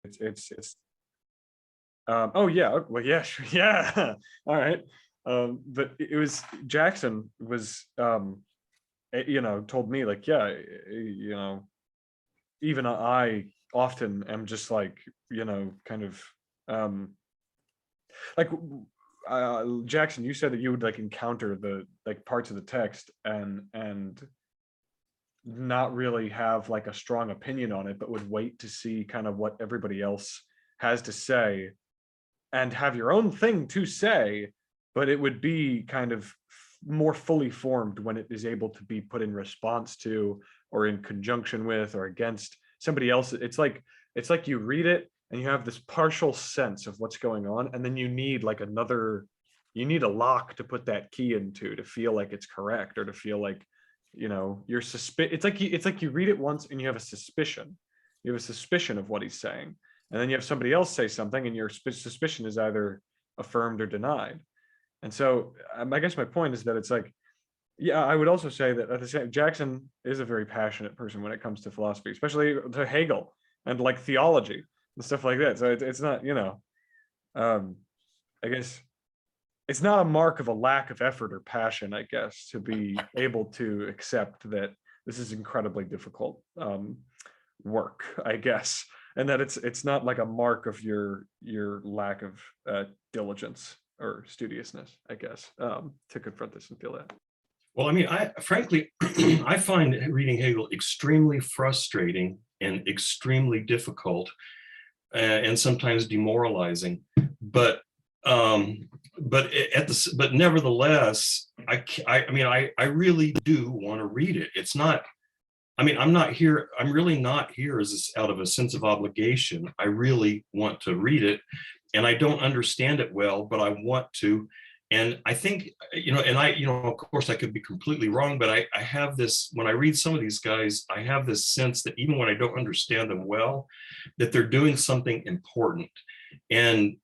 It's oh yeah, well yeah, sure, yeah. All right. But it was Jackson was told me like, yeah, even I often am just like, kind of like Jackson, you said that you would like encounter the like parts of the text and not really have like a strong opinion on it, but would wait to see kind of what everybody else has to say and have your own thing to say, but it would be kind of more fully formed when it is able to be put in response to or in conjunction with or against somebody else. It's like you read it and you have this partial sense of what's going on, and then you need like you need a lock to put that key into to feel like it's correct, or to feel like you're it's like you read it once and you have a suspicion. You have a suspicion of what he's saying, and then you have somebody else say something and your suspicion is either affirmed or denied. And so I guess my point is that it's like, yeah, I would also say that at the same, Jackson is a very passionate person when it comes to philosophy, especially to Hegel and like theology and stuff like that. So it's not, um, I guess it's not a mark of a lack of effort or passion, I guess, to be able to accept that this is incredibly difficult work, I guess, and that it's not like a mark of your lack of diligence or studiousness, I guess, to confront this and feel that. Well, I mean, I frankly, I find reading Hegel extremely frustrating and extremely difficult, and sometimes demoralizing. But but nevertheless, I really do want to read it. It's not. I mean, I'm not here. I'm really not here as out of a sense of obligation. I really want to read it, and I don't understand it well, but I want to. And I think, of course I could be completely wrong, but I have this, when I read some of these guys, I have this sense that even when I don't understand them well, that they're doing something important. And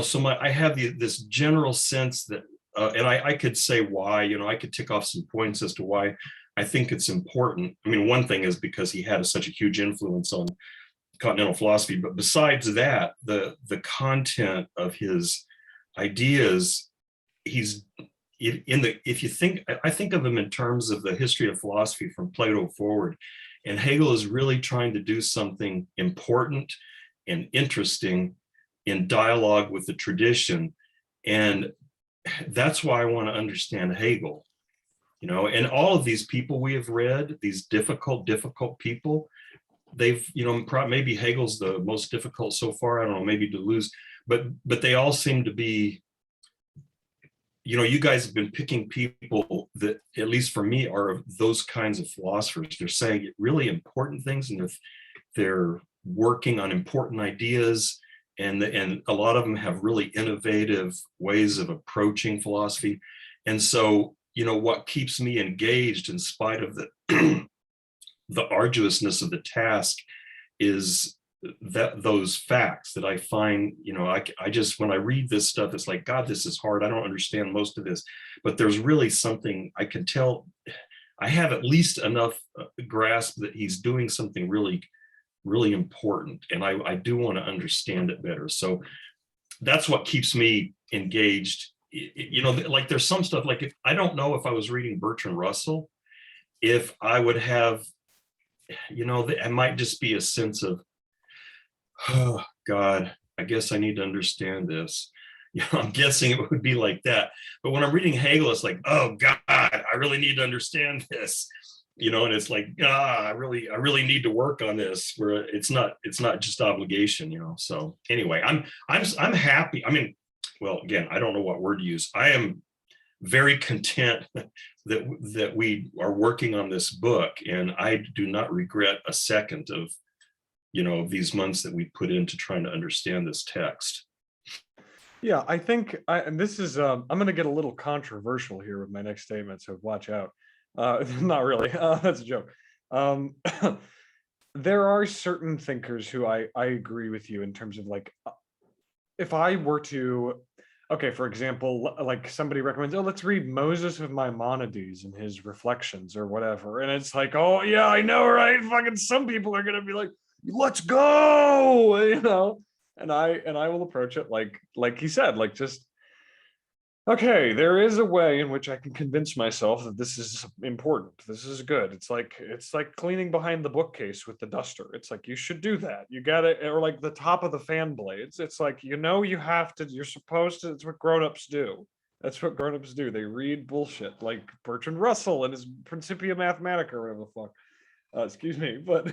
so I have this general sense that, and I could say why, I could tick off some points as to why I think it's important. I mean, one thing is because he had such a huge influence on continental philosophy, but besides that, the content of his ideas, he's if you think, I think of him in terms of the history of philosophy from Plato forward, and Hegel is really trying to do something important and interesting in dialogue with the tradition. And that's why I want to understand Hegel, and all of these people we have read, these difficult people, they've, maybe Hegel's the most difficult so far, I don't know, maybe Deleuze, but they all seem to be, you guys have been picking people that, at least for me, are those kinds of philosophers. They're saying really important things, and they're working on important ideas, and a lot of them have really innovative ways of approaching philosophy. And so, what keeps me engaged in spite of the the arduousness of the task is that those facts that I find, I just, when I read this stuff, it's like, God, this is hard. I don't understand most of this, but there's really something I can tell. I have at least enough grasp that he's doing something really, really important. And I do want to understand it better. So that's what keeps me engaged. Like there's some stuff, like I don't know if I was reading Bertrand Russell, if I would have, it might just be a sense of, oh God, I guess I need to understand this. I'm guessing it would be like that. But when I'm reading Hegel, it's like, oh God, I really need to understand this. And it's like, I really need to work on this. Where it's not just obligation. So anyway, I'm happy. I mean, well, again, I don't know what word to use. I am very content that we are working on this book, and I do not regret a second of these months that we put into trying to understand this text. Yeah, I think and this is I'm going to get a little controversial here with my next statement, so watch out. Not really. That's a joke. There are certain thinkers who I agree with you in terms of like, if I were to, okay, for example, like somebody recommends, oh, let's read Moses of Maimonides and his reflections or whatever, and it's like, oh yeah, I know, right? Fucking some people are going to be like, let's go, and I will approach it like he said, like, just, okay, there is a way in which I can convince myself that this is important. This is good. It's like cleaning behind the bookcase with the duster. It's like you should do that. You gotta, or like the top of the fan blades. It's like, you have to, you're supposed to, it's what grown-ups do. That's what grown-ups do. They read bullshit like Bertrand Russell and his Principia Mathematica or whatever the fuck. Excuse me, but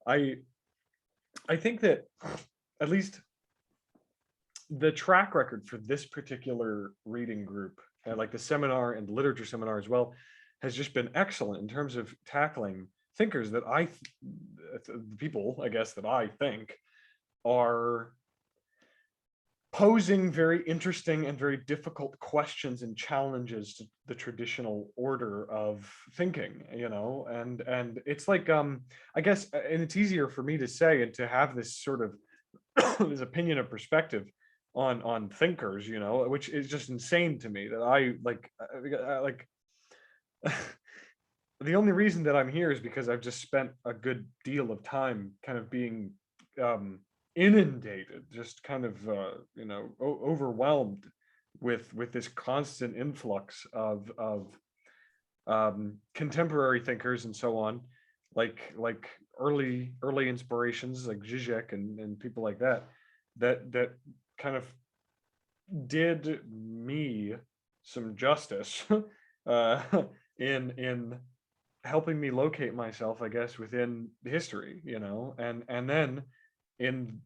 I I think that at least the track record for this particular reading group, and like the seminar and literature seminar as well, has just been excellent in terms of tackling thinkers that people, I guess, that I think are posing very interesting and very difficult questions and challenges to the traditional order of thinking, and it's like, I guess, and it's easier for me to say and to have this sort of this opinion of perspective on thinkers, which is just insane to me, that I like the only reason that I'm here is because I've just spent a good deal of time kind of being inundated, just kind of overwhelmed with this constant influx of contemporary thinkers and so on, like early inspirations like Zizek and people like that kind of did me some justice uh, in helping me locate myself, I guess, within history, and then in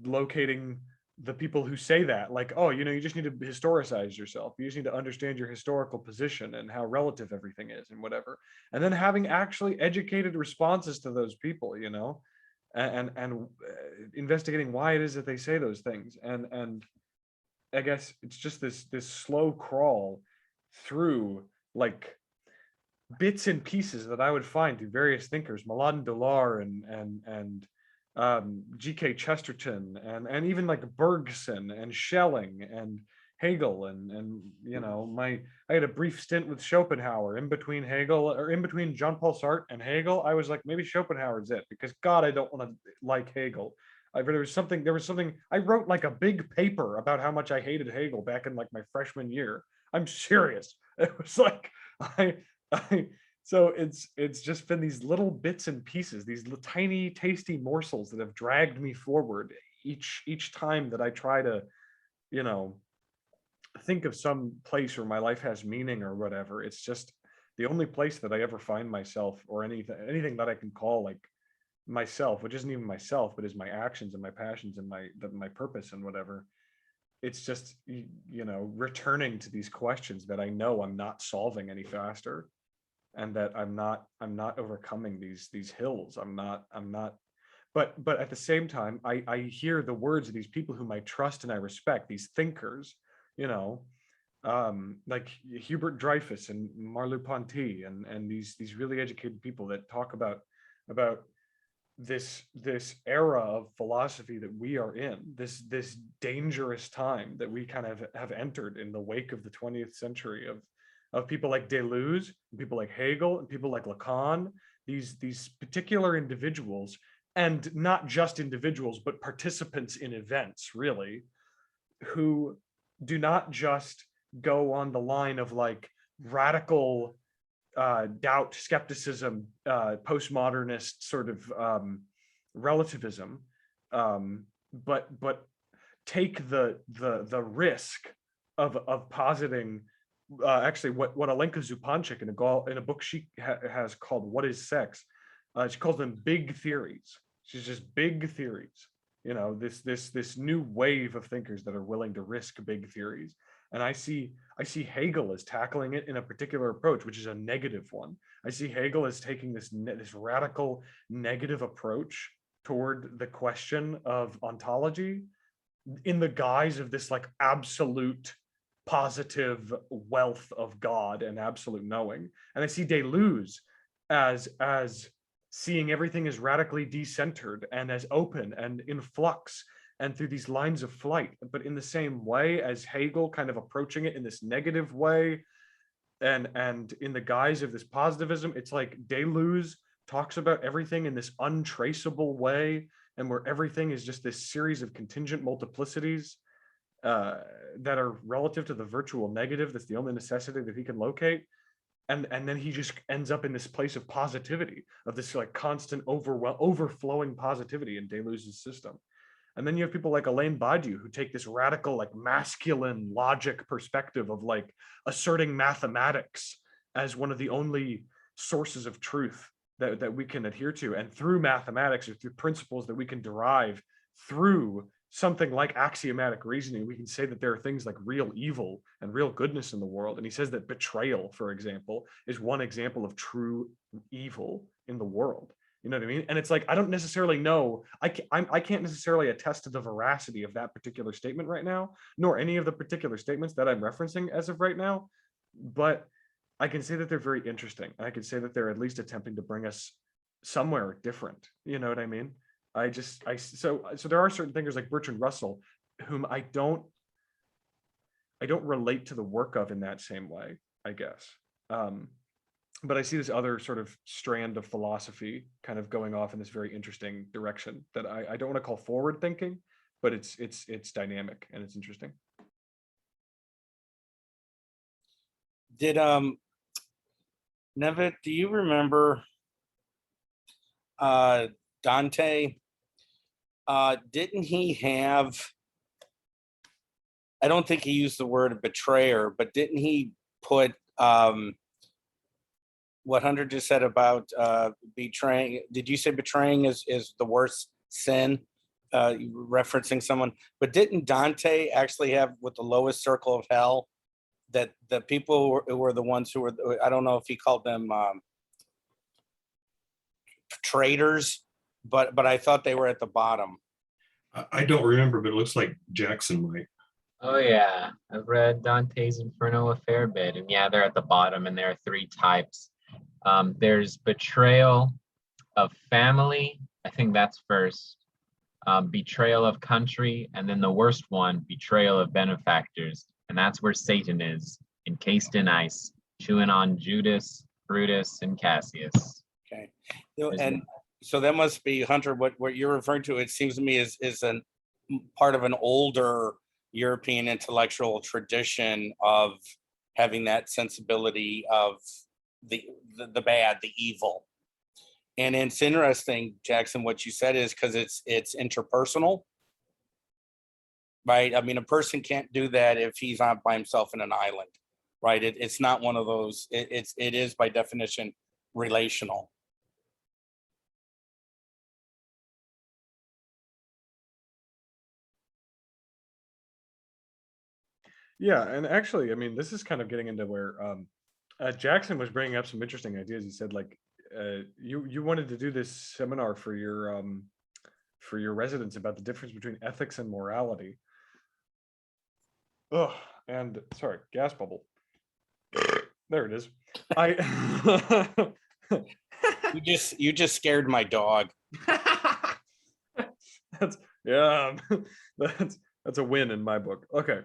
locating the people who say that, like, oh, you just need to historicize yourself. You just need to understand your historical position and how relative everything is and whatever. And then having actually educated responses to those people, and investigating why it is that they say those things. And I guess it's just this slow crawl through like bits and pieces that I would find through various thinkers, Milan Delar and G.K. Chesterton and even like Bergson and Schelling and Hegel and I had a brief stint with Schopenhauer in between Hegel, or in between Jean-Paul Sartre and Hegel. I was like, maybe Schopenhauer's it, because God, I don't want to like Hegel. There was something I wrote, like a big paper about how much I hated Hegel back in like my freshman year. I'm serious. It was like I I so it's just been these little bits and pieces, these tiny tasty morsels that have dragged me forward each time that I try to, you know, think of some place where my life has meaning or whatever. It's just the only place that I ever find myself, or anything that I can call like myself, which isn't even myself, but is my actions and my passions and my purpose and whatever. It's just returning to these questions that I know I'm not solving any faster, and that I'm not overcoming these hills. I'm not but at the same time, I hear the words of these people whom I trust and I respect, these thinkers, you know like Hubert Dreyfus and Merleau-Ponty and these really educated people that talk about this era of philosophy that we are in, this dangerous time that we kind of have entered in the wake of the 20th century, of people like Deleuze, people like Hegel, and people like Lacan, these particular individuals, and not just individuals, but participants in events, really, who do not just go on the line of like radical doubt, skepticism, postmodernist sort of relativism, but take the risk of positing actually what Alenka Zupanchik in a book she has called "What Is Sex." She calls them big theories. She's just big theories. This new wave of thinkers that are willing to risk big theories. And I see Hegel as tackling it in a particular approach, which is a negative one. I see Hegel as taking this radical negative approach toward the question of ontology in the guise of this like absolute positive wealth of God and absolute knowing. And I see Deleuze as seeing everything as radically decentered and as open and in flux and through these lines of flight, but in the same way as Hegel, kind of approaching it in this negative way, and in the guise of this positivism. It's like Deleuze talks about everything in this untraceable way, and where everything is just this series of contingent multiplicities that are relative to the virtual negative. That's the only necessity that he can locate. And then he just ends up in this place of positivity, of this like constant overflowing positivity in Deleuze's system. And then you have people like Alain Badiou who take this radical, like masculine logic perspective of like asserting mathematics as one of the only sources of truth that we can adhere to. And through mathematics, or through principles that we can derive through something like axiomatic reasoning, we can say that there are things like real evil and real goodness in the world. And he says that betrayal, for example, is one example of true evil in the world. You know what I mean? And it's like, I don't necessarily know, I can't necessarily attest to the veracity of that particular statement right now, nor any of the particular statements that I'm referencing as of right now. But I can say that they're very interesting. I can say that they're at least attempting to bring us somewhere different. You know what I mean? So there are certain thinkers like Bertrand Russell, whom I don't relate to the work of in that same way, I guess. But I see this other sort of strand of philosophy kind of going off in this very interesting direction that I don't want to call forward thinking, but it's dynamic and it's interesting. Did Nevitt, do you remember Dante? Didn't he have, I don't think he used the word betrayer, but didn't he put what Hunter just said about betraying? Did you say betraying is the worst sin, referencing someone? But didn't Dante actually have with the lowest circle of hell, that the people were the ones who were, I don't know if he called them traitors, but I thought they were at the bottom. I don't remember, but it looks like Jackson might. Oh yeah, I've read Dante's Inferno a fair bit, and yeah, they're at the bottom, and there are three types. There's betrayal of family. I think that's first. Betrayal of country, and then the worst one, betrayal of benefactors. And that's where Satan is, encased in ice, chewing on Judas, Brutus, and Cassius. Okay. And so that must be, Hunter, what you're referring to, it seems to me is a part of an older European intellectual tradition of having that sensibility of the bad, the evil. And it's interesting, Jackson, what you said is because it's interpersonal, right? I mean, a person can't do that if he's not by himself in an island, right? It's not one of those, it is by definition relational. Yeah, and actually, I mean, this is kind of getting into where Jackson was bringing up some interesting ideas. He said, like, you wanted to do this seminar for your residents about the difference between ethics and morality. Oh, and sorry, gas bubble. There it is. You just scared my dog. That's that's a win in my book. Okay.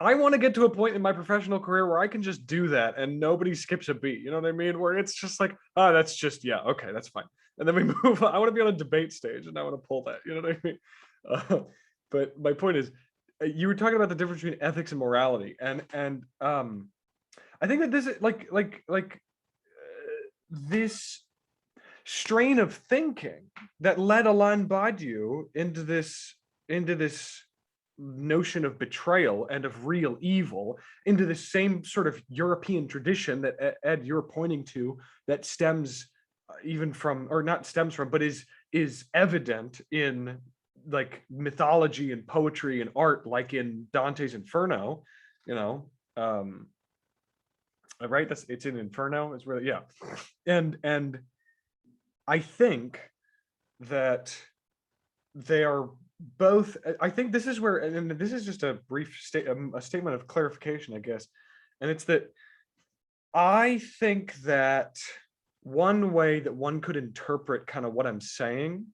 I want to get to a point in my professional career where I can just do that and nobody skips a beat. You know what I mean? Where it's just like, oh, that's just, yeah, okay, that's fine. And then we move on. I want to be on a debate stage and I want to pull that. You know what I mean? But my point is, you were talking about the difference between ethics and morality, and I think that this is this strain of thinking that led Alain Badiou into this notion of betrayal and of real evil, into the same sort of European tradition that Ed, you're pointing to, that stems even from, or not stems from, but is evident in like mythology and poetry and art, like in Dante's Inferno, you know, right? It's in Inferno. It's really, yeah. And I think that they are both, I think this is where, and this is just a brief a statement of clarification, I guess. And it's that I think that one way that one could interpret kind of what I'm saying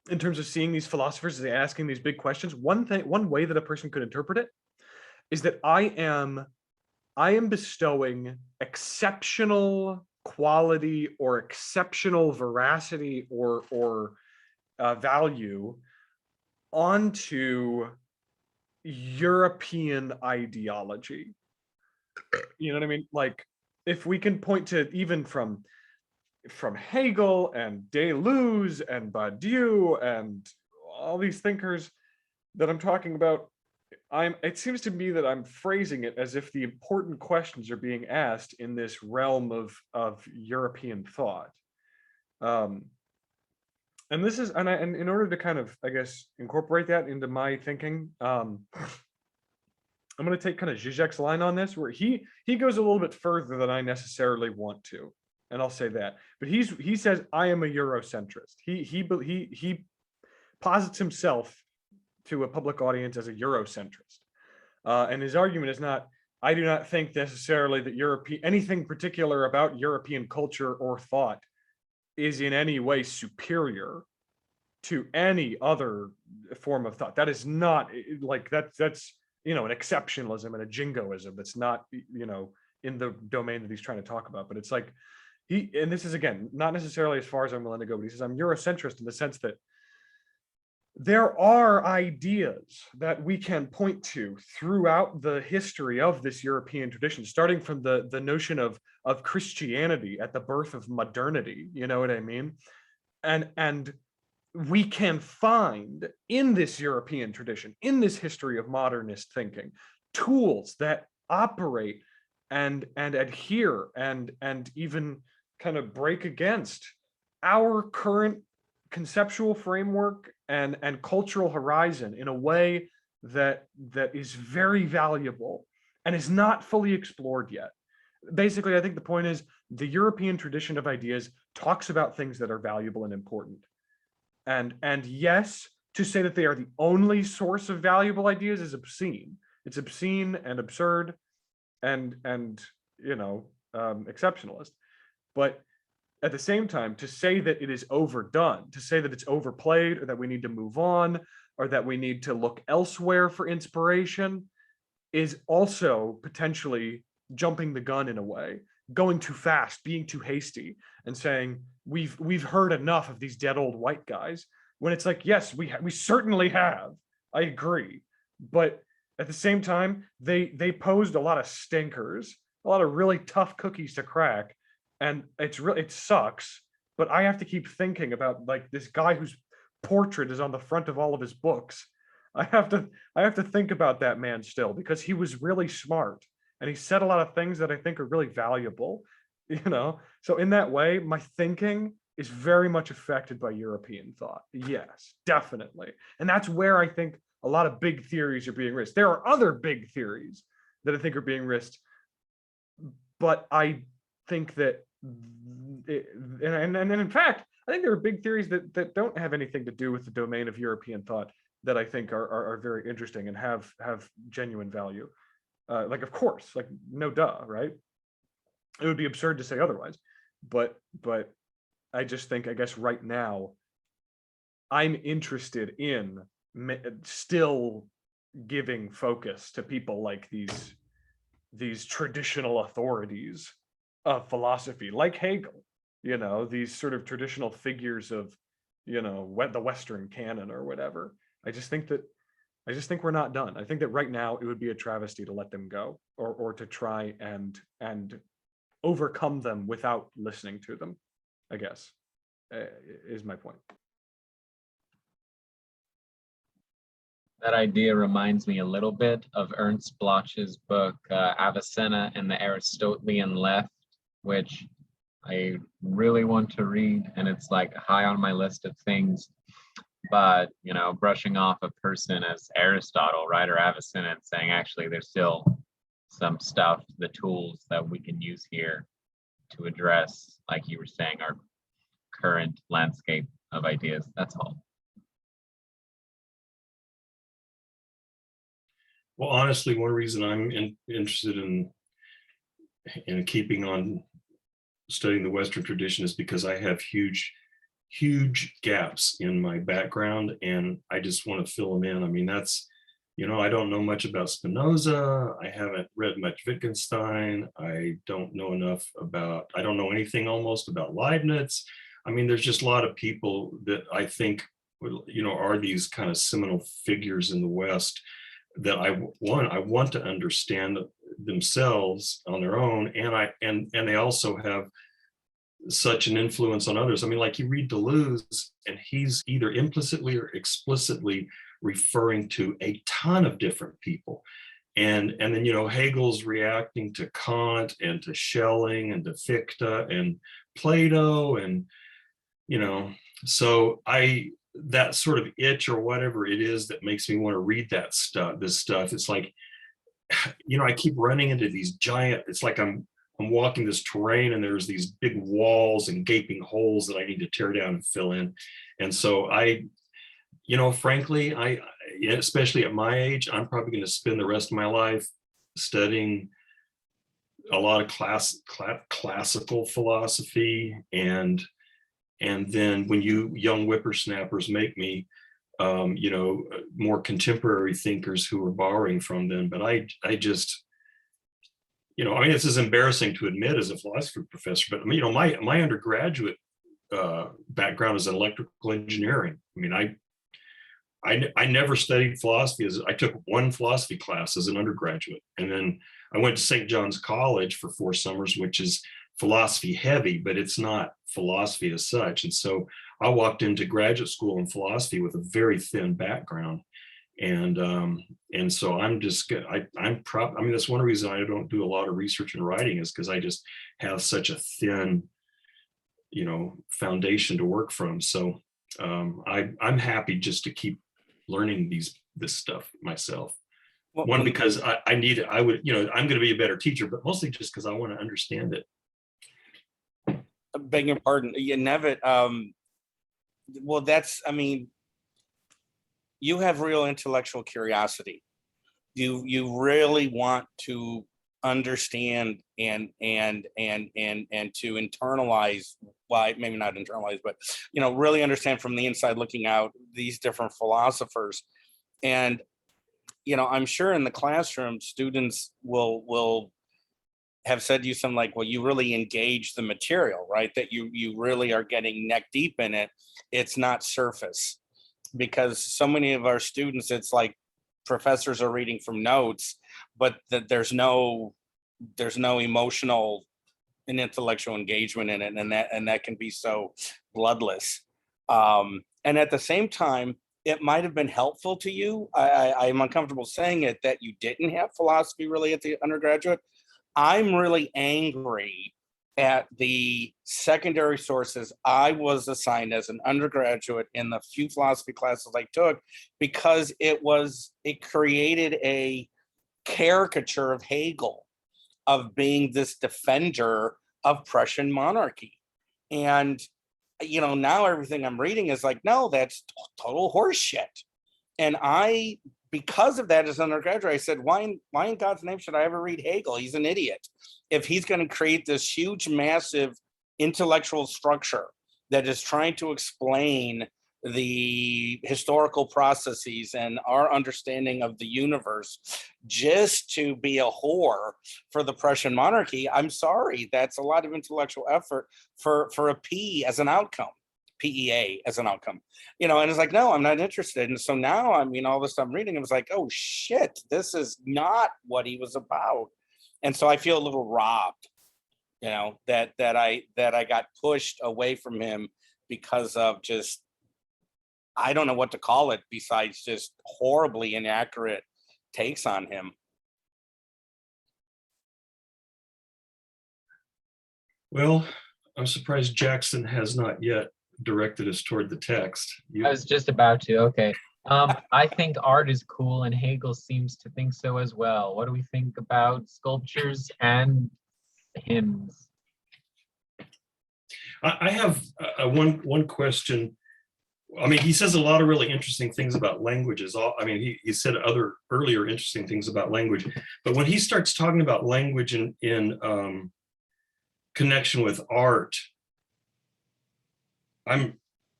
in terms of seeing these philosophers as they asking these big questions, one way that a person could interpret it is that I am bestowing exceptional quality or exceptional veracity or value onto European ideology. You know what I mean? Like, if we can point to even from Hegel and Deleuze and Badiou and all these thinkers that I'm talking about, it seems to me that I'm phrasing it as if the important questions are being asked in this realm of European thought. And this is, and in order to kind of, I guess, incorporate that into my thinking, I'm going to take kind of Zizek's line on this, where he goes a little bit further than I necessarily want to, and I'll say that. But he says, I am a Eurocentrist. He posits himself to a public audience as a Eurocentrist, and his argument is not, I do not think necessarily that anything particular about European culture or thought is in any way superior to any other form of thought. That is not like that's an exceptionalism and a jingoism that's not in the domain that he's trying to talk about. But it's like and this is, again, not necessarily as far as I'm willing to go, but he says I'm Eurocentrist in the sense that there are ideas that we can point to throughout the history of this European tradition, starting from the notion of Christianity at the birth of modernity, you know what I mean? And we can find in this European tradition, in this history of modernist thinking, tools that operate and adhere and even kind of break against our current conceptual framework and cultural horizon in a way that is very valuable and is not fully explored yet. Basically, I think the point is the European tradition of ideas talks about things that are valuable and important. And yes, to say that they are the only source of valuable ideas is obscene. It's obscene and absurd and exceptionalist. But at the same time, to say that it is overdone, to say that it's overplayed, or that we need to move on, or that we need to look elsewhere for inspiration, is also potentially jumping the gun in a way, going too fast, being too hasty, and saying we've heard enough of these dead old white guys. When it's like, yes, we certainly have. I agree, but at the same time, they posed a lot of stinkers, a lot of really tough cookies to crack. And it sucks, but I have to keep thinking about, like, this guy whose portrait is on the front of all of his books. I have to think about that man still, because he was really smart and he said a lot of things that I think are really valuable, So in that way, my thinking is very much affected by European thought. Yes, definitely. And that's where I think a lot of big theories are being risked. There are other big theories that I think are being risked, but I think that and in fact, I think there are big theories that don't have anything to do with the domain of European thought that I think are very interesting and have genuine value. Like, of course, like, no duh, right? It would be absurd to say otherwise. But I just think, I guess right now, I'm interested in still giving focus to people like these traditional authorities of philosophy, like Hegel, these sort of traditional figures of, the Western canon or whatever. I just think we're not done. I think that right now it would be a travesty to let them go, or to try and overcome them without listening to them, I guess, is my point. That idea reminds me a little bit of Ernst Bloch's book, Avicenna and the Aristotelian Left, which I really want to read, and it's like high on my list of things. But, brushing off a person as Aristotle, right, or Avicenna, and saying, actually, there's still some stuff, the tools that we can use here to address, like you were saying, our current landscape of ideas. That's all. Well, honestly, one reason I'm interested in keeping on studying the Western tradition is because I have huge gaps in my background, and I just want to fill them in. I mean, that's I don't know much about Spinoza. I haven't read much Wittgenstein. I don't know I don't know anything almost about Leibniz. I mean, there's just a lot of people that I think, are these kind of seminal figures in the West that I want to understand themselves on their own. And they also have such an influence on others. I mean, like you read Deleuze and he's either implicitly or explicitly referring to a ton of different people. And then, Hegel's reacting to Kant and to Schelling and to Fichte and Plato. And, so that sort of itch or whatever it is that makes me want to read this stuff. It's like, I keep running into these giant, it's like I'm walking this terrain and there's these big walls and gaping holes that I need to tear down and fill in. And so frankly, especially at my age, I'm probably going to spend the rest of my life studying a lot of classical philosophy. And then when you young whippersnappers make me, more contemporary thinkers who are borrowing from them. But I just, this is embarrassing to admit as a philosophy professor, but my undergraduate background is in electrical engineering. I mean, I never studied philosophy. I took one philosophy class as an undergraduate, and then I went to St. John's College for 4 summers, which is philosophy heavy, but it's not philosophy as such. And so I walked into graduate school in philosophy with a very thin background. And so I'm just, that's one reason I don't do a lot of research and writing, is because I just have such a thin, foundation to work from. So I'm happy just to keep learning this stuff myself. One, because I need it. I'm going to be a better teacher, but mostly just because I want to understand it. I beg your pardon. Yeah, Nevitt, well, you have real intellectual curiosity. You really want to understand and to internalize, well, maybe not internalize, but really understand from the inside looking out these different philosophers. And I'm sure in the classroom students will have said to you something like, well, you really engage the material, right? That you really are getting neck deep in it. It's not surface. Because so many of our students, it's like professors are reading from notes, but that there's no emotional and intellectual engagement in it, and that can be so bloodless. And at the same time, it might have been helpful to you. I'm uncomfortable saying it, that you didn't have philosophy really at the undergraduate. I'm really angry at the secondary sources I was assigned as an undergraduate in the few philosophy classes I took, because it created a caricature of Hegel, of being this defender of Prussian monarchy. And, now everything I'm reading is like, no, that's total horseshit. And because of that, as an undergraduate, I said, why in God's name should I ever read Hegel? He's an idiot. If he's going to create this huge, massive intellectual structure that is trying to explain the historical processes and our understanding of the universe just to be a whore for the Prussian monarchy, I'm sorry, that's a lot of intellectual effort for a P as an outcome. PEA as an outcome, and it's like, no, I'm not interested. And so now, all this I'm reading, it was like, oh shit, this is not what he was about. And so I feel a little robbed, that I got pushed away from him because of just, I don't know what to call it besides just horribly inaccurate takes on him. Well, I'm surprised Jackson has not yet directed us toward the text. I was just about to. Okay. I think art is cool, and Hegel seems to think so as well. What do we think about sculptures and hymns? I have one question. He says a lot of really interesting things about languages. He said other earlier interesting things about language, but when he starts talking about language in connection with art, I'm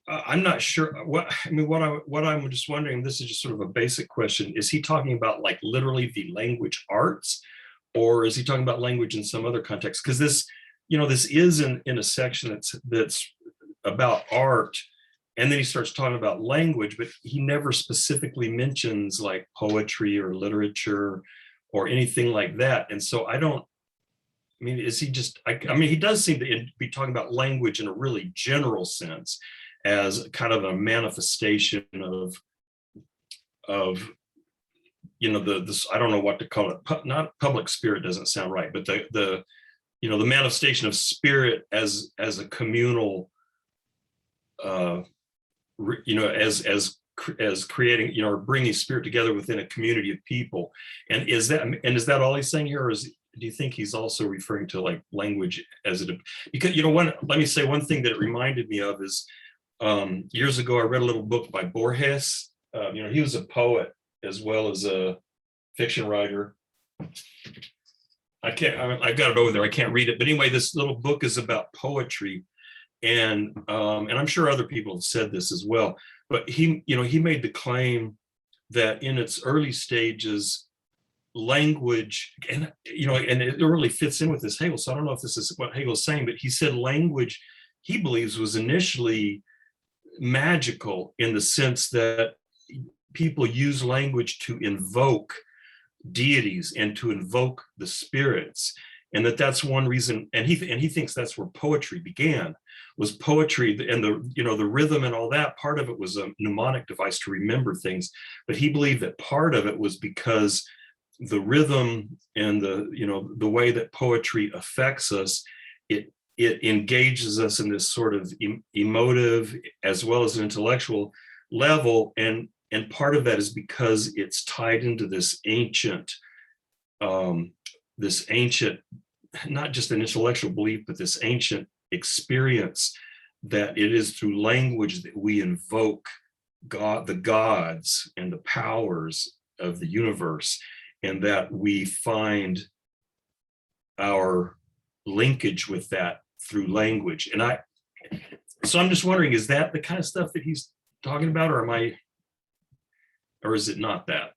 I'm not sure what I'm just wondering, this is just sort of a basic question. Is he talking about like literally the language arts, or is he talking about language in some other context? Because this, this is in a section that's about art. And then he starts talking about language, but he never specifically mentions like poetry or literature or anything like that. And so is he just, he does seem to be talking about language in a really general sense as kind of a manifestation of this, I don't know what to call it, not public spirit doesn't sound right, but the manifestation of spirit as a communal, as creating, or bringing spirit together within a community of people. And is that all he's saying here, or do you think he's also referring to like language as because let me say one thing that it reminded me of is years ago I read a little book by Borges. He was a poet as well as a fiction writer. I got it over there, I can't read it, but anyway, this little book is about poetry. And I'm sure other people have said this as well, but he made the claim that in its early stages, language, and it really fits in with this Hegel. So I don't know if this is what Hegel's saying, but he said language, he believes, was initially magical in the sense that people use language to invoke deities and to invoke the spirits, and that's one reason. And he thinks that's where poetry began. Was poetry and the rhythm and all that. Part of it was a mnemonic device to remember things, but he believed that part of it was because the rhythm and the way that poetry affects us, it engages us in this sort of emotive as well as an intellectual level, and part of that is because it's tied into this ancient, not just an intellectual belief, but this ancient experience that it is through language that we invoke God, the gods and the powers of the universe, and that we find our linkage with that through language. And so I'm just wondering, is that the kind of stuff that he's talking about, or is it not that?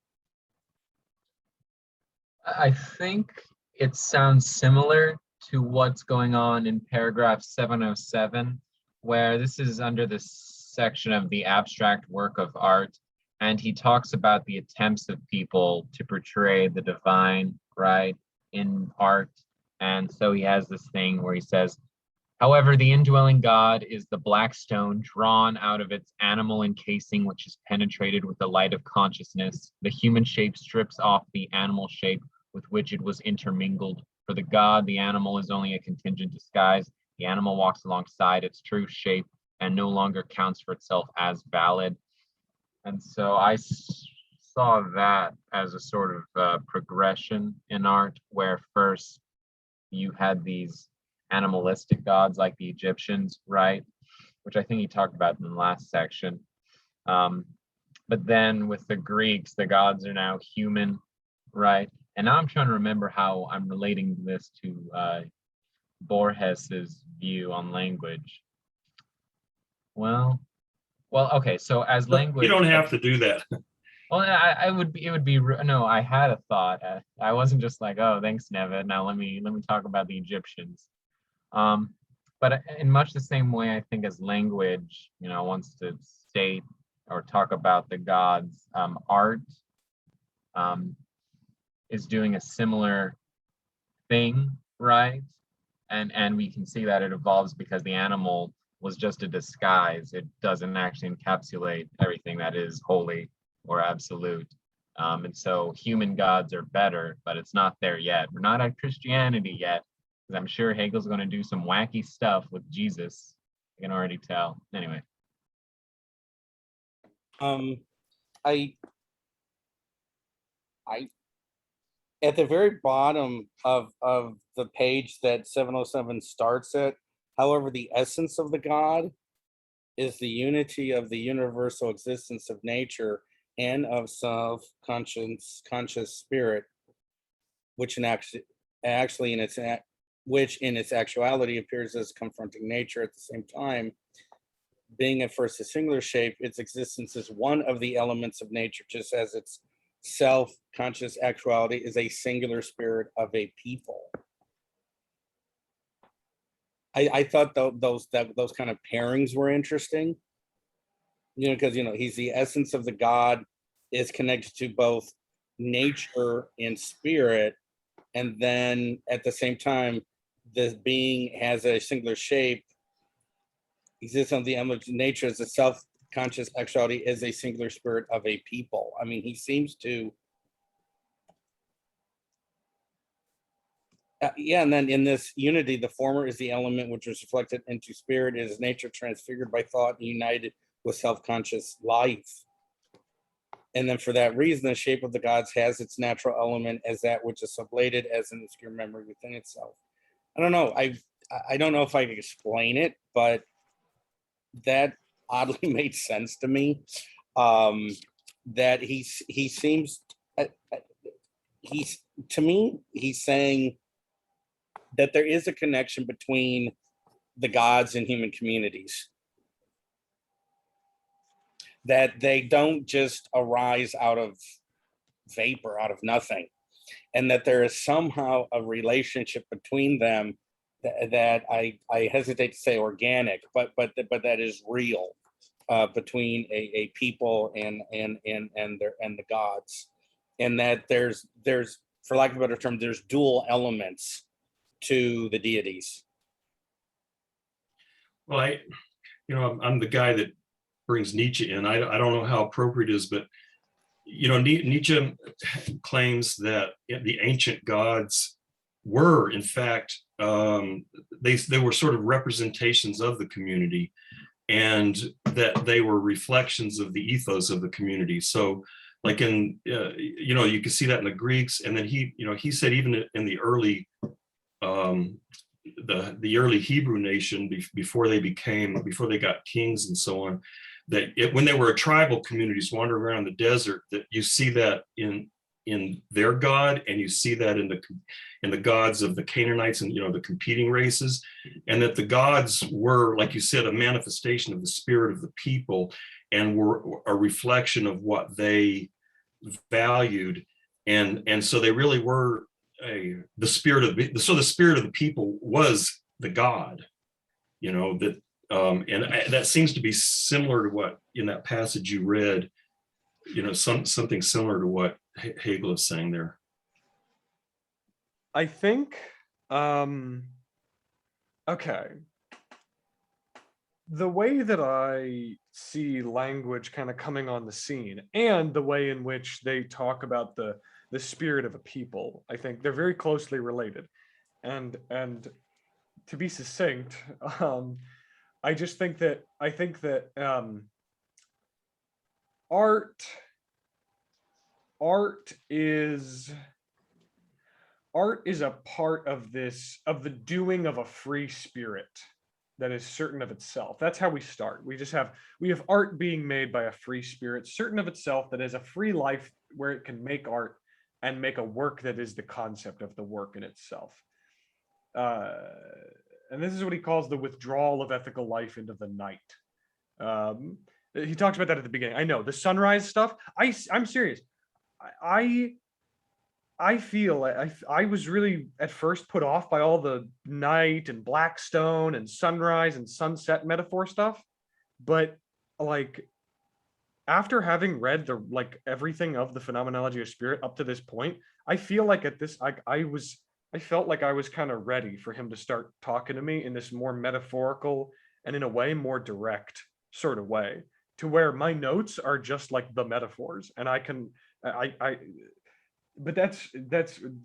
I think it sounds similar to what's going on in paragraph 707, where this is under the section of the abstract work of art. And he talks about the attempts of people to portray the divine, right, in art. And so he has this thing where he says, however, the indwelling God is the black stone drawn out of its animal encasing, which is penetrated with the light of consciousness. The human shape strips off the animal shape with which it was intermingled. For the God, the animal is only a contingent disguise. The animal walks alongside its true shape and no longer counts for itself as valid. And so I saw that as a sort of progression in art, where first you had these animalistic gods like the Egyptians, right? Which I think he talked about in the last section. But then with the Greeks, the gods are now human, right? And now I'm trying to remember how I'm relating this to Borges's view on language. Well, okay. So as language, you don't have to do that. Well, it would be no. I had a thought. I wasn't just like, oh, thanks, Nevitt. Now let me talk about the Egyptians. But in much the same way, I think as language, wants to state or talk about the gods, art is doing a similar thing, right? And we can see that it evolves because the animal was just a disguise. It doesn't actually encapsulate everything that is holy or absolute. And so human gods are better, but it's not there yet. We're not at Christianity yet, because I'm sure Hegel's going to do some wacky stuff with Jesus. I can already tell. Anyway. I at the very bottom of the page that 707 starts at, however, the essence of the God is the unity of the universal existence of nature and of self-conscious spirit, which in its actuality appears as confronting nature at the same time. being at first a singular shape, its existence is one of the elements of nature, just as its self-conscious actuality is a singular spirit of a people. I thought those kind of pairings were interesting, because he's the essence of the God, is connected to both nature and spirit, and then at the same time, this being has a singular shape, exists on the element of nature as a self-conscious actuality, is a singular spirit of a people. I mean, he seems to. Yeah, and then in this unity, the former is the element which is reflected into spirit, it is nature transfigured by thought and united with self-conscious life. And then for that reason, the shape of the gods has its natural element as that which is sublated as an obscure memory within itself. I don't know. I don't know if I can explain it, but that oddly made sense to me. That he seems, to me, he's saying that there is a connection between the gods and human communities, that they don't just arise out of vapor, out of nothing, and that there is somehow a relationship between them that I hesitate to say organic, but that is real, between a people and the gods, and that there's for lack of a better term, there's dual elements to the deities. Well, I'm the guy that brings Nietzsche in. I don't know how appropriate it is, but Nietzsche claims that the ancient gods were, in fact, they were sort of representations of the community, and that they were reflections of the ethos of the community. So, like you can see that in the Greeks, and then he said even in the early the early Hebrew nation before they got kings and so on, that when they were tribal communities wandering around the desert, that you see that in their God, and you see that in the gods of the Canaanites and the competing races, and that the gods were, like you said, a manifestation of the spirit of the people, and were a reflection of what they valued, and so they really were the spirit of the people was the God, that seems to be similar to what in that passage you read, something similar to what Hegel is saying there. I think, okay. The way that I see language kind of coming on the scene, and the way in which they talk about the spirit of a people, I think they're very closely related. And to be succinct, I think that art is a part of the doing of a free spirit that is certain of itself. That's how we start. We have art being made by a free spirit, certain of itself, that is a free life where it can make art and make a work that is the concept of the work in itself. And this is what he calls the withdrawal of ethical life into the night. He talks about that at the beginning. I know the sunrise stuff. I'm serious. I feel I was really at first put off by all the night and Blackstone and sunrise and sunset metaphor stuff, but like after having read everything of the Phenomenology of Spirit up to this point, I feel like at this I felt like I was kind of ready for him to start talking to me in this more metaphorical and in a way more direct sort of way, to where my notes are just like the metaphors, and but that's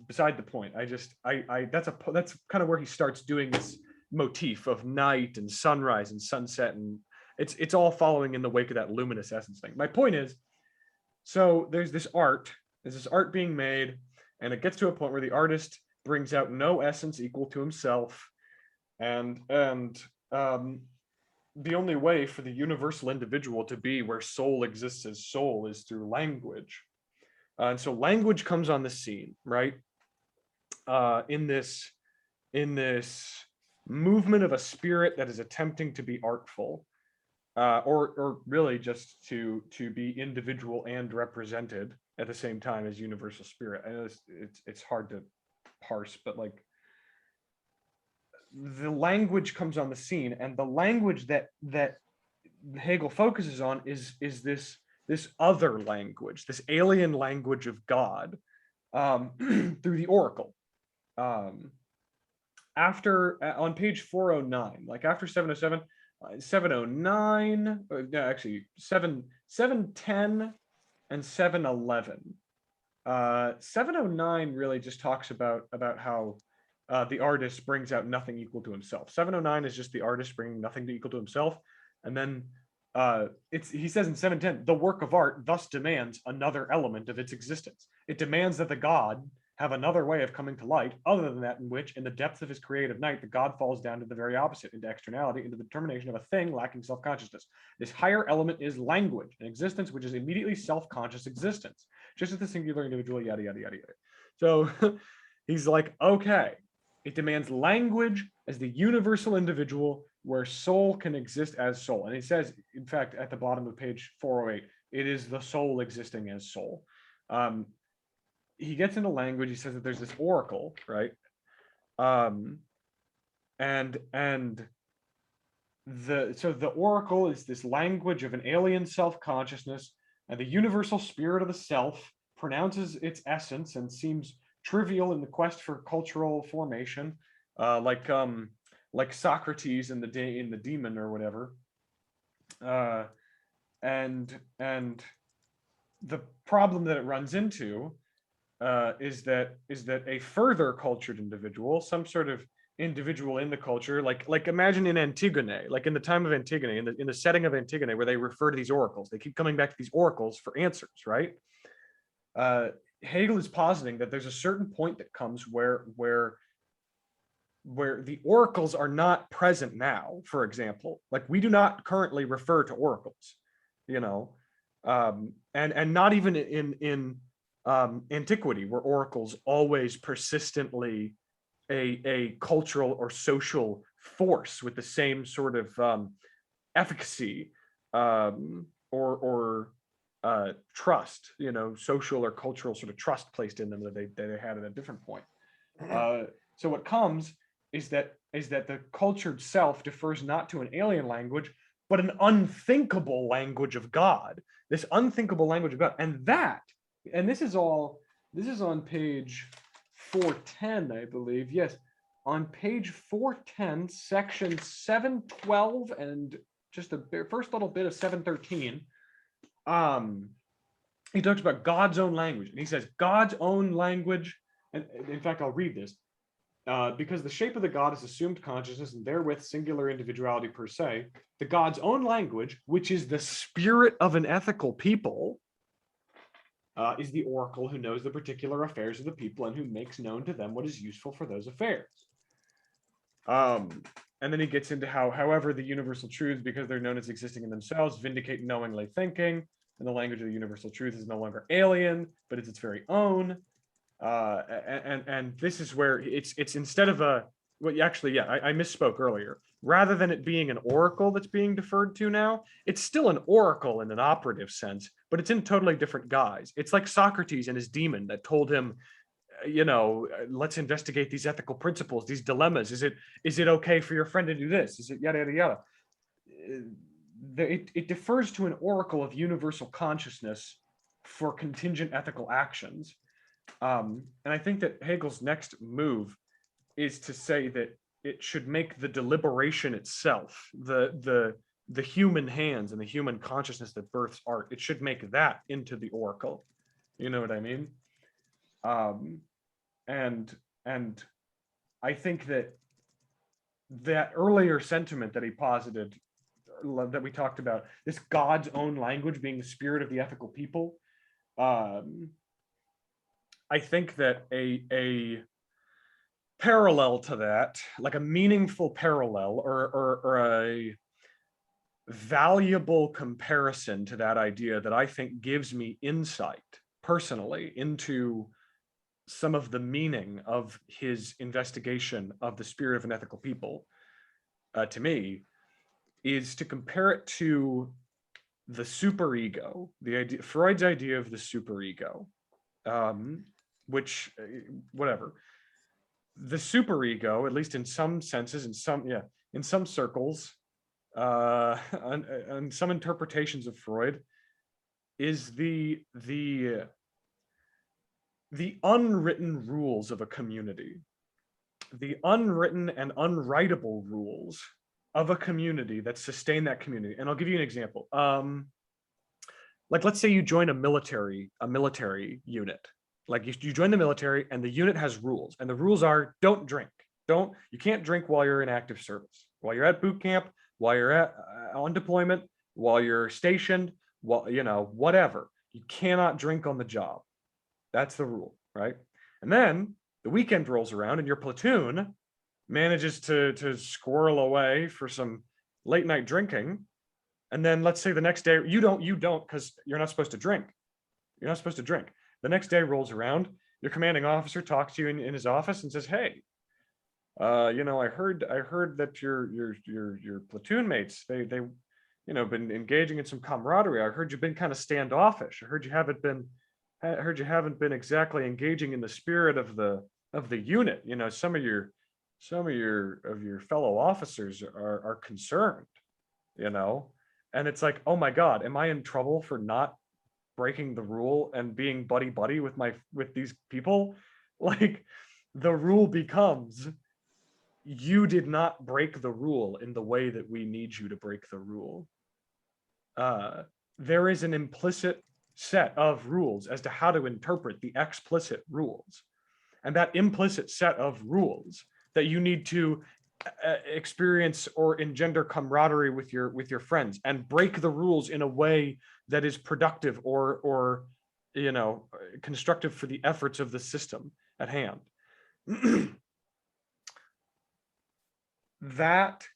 beside the point. That's kind of where he starts doing this motif of night and sunrise and sunset, and it's all following in the wake of that luminous essence thing. My point is, so there's this art being made, and it gets to a point where the artist brings out no essence equal to himself, and the only way for the universal individual to be where soul exists as soul is through language. And so language comes on the scene, right? In this movement of a spirit that is attempting to be artful. or really just to be individual and represented at the same time as universal spirit. I know it's hard to parse, but like the language comes on the scene, and the language that Hegel focuses on is this other language, this alien language of God, through the oracle. After on page 409, like after 707, 709, no, actually 710 and 711. 709 really just talks about how the artist brings out nothing equal to himself. 709 is just the artist bringing nothing to equal to himself, and then he says in 710, the work of art thus demands another element of its existence. It demands that the God have another way of coming to light, other than that in which, in the depths of his creative night, the God falls down to the very opposite, into externality, into the determination of a thing lacking self-consciousness. This higher element is language, an existence which is immediately self-conscious existence, just as the singular individual, yada, yada, yada, yada. So he's like, okay, it demands language as the universal individual where soul can exist as soul. And he says, in fact, at the bottom of page 408, it is the soul existing as soul. He gets into language. He says that there's this oracle, right? And the oracle is this language of an alien self-consciousness, and the universal spirit of the self pronounces its essence and seems trivial in the quest for cultural formation, like Socrates in the Demon or whatever. And the problem that it runs into is that a further cultured individual, some sort of individual in the culture, like imagine in Antigone, like in the time of Antigone, in the setting of Antigone, where they refer to these oracles, they keep coming back to these oracles for answers, right? Hegel is positing that there's a certain point that comes where the oracles are not present now. For example, like we do not currently refer to oracles, you know, and not even in antiquity, where oracles always persistently a cultural or social force with the same sort of efficacy or trust, you know, social or cultural sort of trust placed in them that they had at a different point. So what comes is that the cultured self defers not to an alien language, but an unthinkable language of God. This unthinkable language of God, and this is on page 410, I believe. Yes, on page 410, section 712, and just the first little bit of 713. He talks about God's own language, and he says God's own language, and in fact, I'll read this. Because the shape of the God is assumed consciousness and therewith singular individuality per se, the God's own language, which is the spirit of an ethical people, is the oracle who knows the particular affairs of the people and who makes known to them what is useful for those affairs. And then he gets into how, however, the universal truths, because they're known as existing in themselves, vindicate knowingly thinking, and the language of the universal truth is no longer alien, but it's its very own. And this is where it's instead of I misspoke earlier. Rather than it being an oracle that's being deferred to now, it's still an oracle in an operative sense, but it's in totally different guise. It's like Socrates and his demon that told him, you know, let's investigate these ethical principles, these dilemmas. Is it okay for your friend to do this? Is it yada yada yada? It defers to an oracle of universal consciousness for contingent ethical actions. And I think that Hegel's next move is to say that it should make the deliberation itself, the human hands and the human consciousness that births art, it should make that into the oracle. You know what I mean? And I think that earlier sentiment that he posited, that we talked about, this God's own language being the spirit of the ethical people, I think that a parallel to that, like a meaningful parallel or a valuable comparison to that idea that I think gives me insight personally into some of the meaning of his investigation of the spirit of an ethical people, to me, is to compare it to the superego, the idea, Freud's idea of the superego, which, whatever. The superego, at least in some senses, in some circles, and some interpretations of Freud, is the unwritten rules of a community, the unwritten and unwritable rules of a community that sustain that community. And I'll give you an example. Like, let's say you join a military unit. Like you join the military and the unit has rules, and the rules are don't drink. You can't drink while you're in active service, while you're at boot camp, while you're on deployment, while you're stationed, whatever. You cannot drink on the job. That's the rule, right? And then the weekend rolls around and your platoon manages to squirrel away for some late night drinking. And then let's say the next day, you don't, because you're not supposed to drink. You're not supposed to drink. The next day rolls around, your commanding officer talks to you in his office and says, hey, I heard that your platoon mates, they been engaging in some camaraderie. I heard you've been kind of standoffish. I heard you haven't been exactly engaging in the spirit of the unit. Some of your fellow officers are concerned, and it's like, oh my God, am I in trouble for not breaking the rule and being buddy with these people? Like, the rule becomes, you did not break the rule in the way that we need you to break the rule. There is an implicit set of rules as to how to interpret the explicit rules. And that implicit set of rules that you need to experience or engender camaraderie with your friends, and break the rules in a way that is productive or constructive for the efforts of the system at hand. That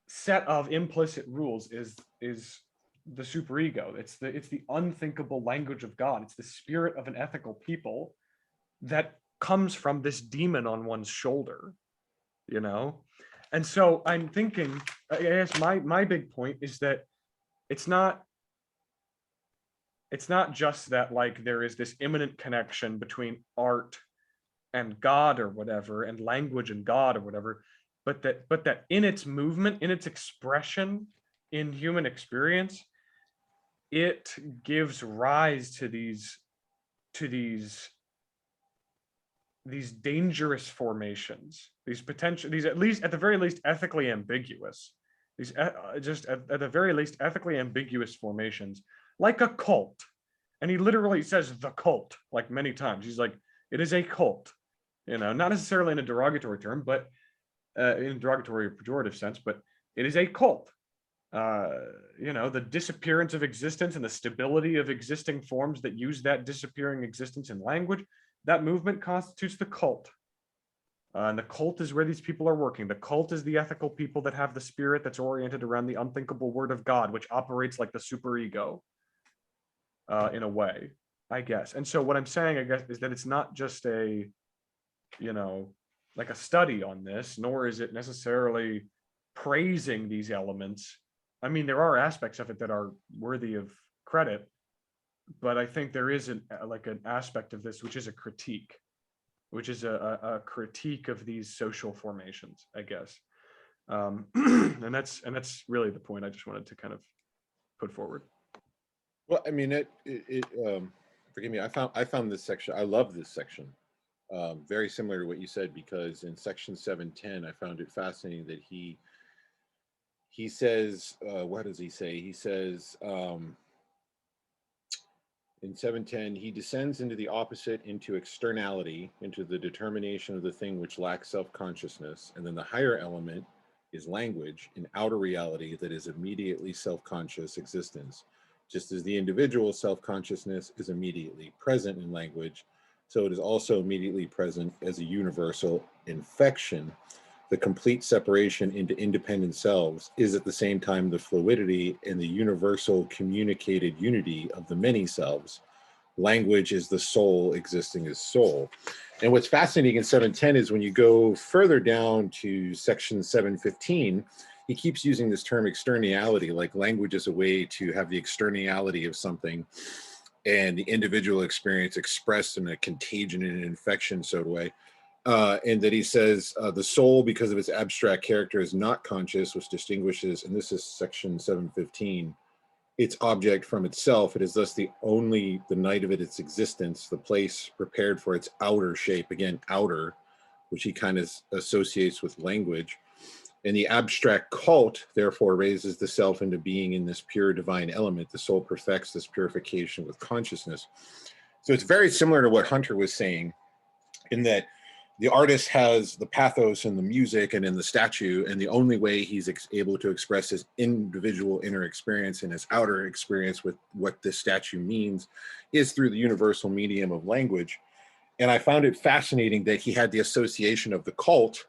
set of implicit rules is the superego. It's the unthinkable language of God. It's the spirit of an ethical people that comes from this demon on one's shoulder, And so I'm thinking, I guess my big point is that it's not just that, like, there is this imminent connection between art and God or whatever, and language and God or whatever, but that in its movement, in its expression in human experience, it gives rise to these dangerous formations, these at least at the very least ethically ambiguous, just at the very least ethically ambiguous formations, like a cult. And he literally says the cult like many times. He's like, it is a cult, not necessarily in a derogatory term, but in a derogatory or pejorative sense, but it is a cult. The disappearance of existence and the stability of existing forms that use that disappearing existence in language, that movement constitutes the cult. And the cult is where these people are working. The cult is the ethical people that have the spirit that's oriented around the unthinkable word of God, which operates like the superego, in a way, I guess. And so what I'm saying, I guess, is that it's not just a, like a study on this, nor is it necessarily praising these elements. I mean, there are aspects of it that are worthy of credit, but I think there is an aspect of this which is a critique, a critique of these social formations, I guess. And that's really the point I just wanted to kind of put forward. Well, I mean, forgive me. I found this section. I love this section. Very similar to what you said, because in section 710, I found it fascinating that he says, what does he say? He says, in 710, he descends into the opposite, into externality, into the determination of the thing which lacks self-consciousness. And then the higher element is language, an outer reality that is immediately self-conscious existence. Just as the individual self-consciousness is immediately present in language, so it is also immediately present as a universal infection. The complete separation into independent selves is at the same time the fluidity and the universal communicated unity of the many selves. Language is the soul existing as soul. And what's fascinating in 710 is when you go further down to section 715, he keeps using this term externality, like language is a way to have the externality of something and the individual experience expressed in a contagion and an infection sort of way. And that he says the soul, because of its abstract character, is not conscious, which distinguishes, and this is section 715, its object from itself. It is thus the night of its existence, the place prepared for its outer shape, again, outer, which he kind of associates with language. And the abstract cult, therefore, raises the self into being in this pure divine element. The soul perfects this purification with consciousness. So it's very similar to what Hunter was saying, in that the artist has the pathos in the music and in the statue, and the only way he's able to express his individual inner experience and his outer experience with what this statue means is through the universal medium of language. And I found it fascinating that he had the association of the cult,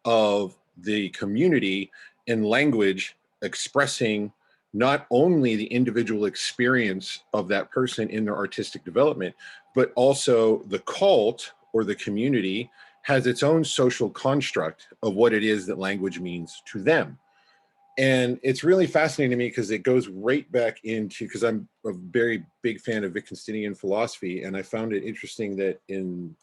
of the community, and language expressing not only the individual experience of that person in their artistic development, but also the cult or the community has its own social construct of what it is that language means to them. And it's really fascinating to me because it goes right back into, because I'm a very big fan of Wittgensteinian philosophy, and I found it interesting that in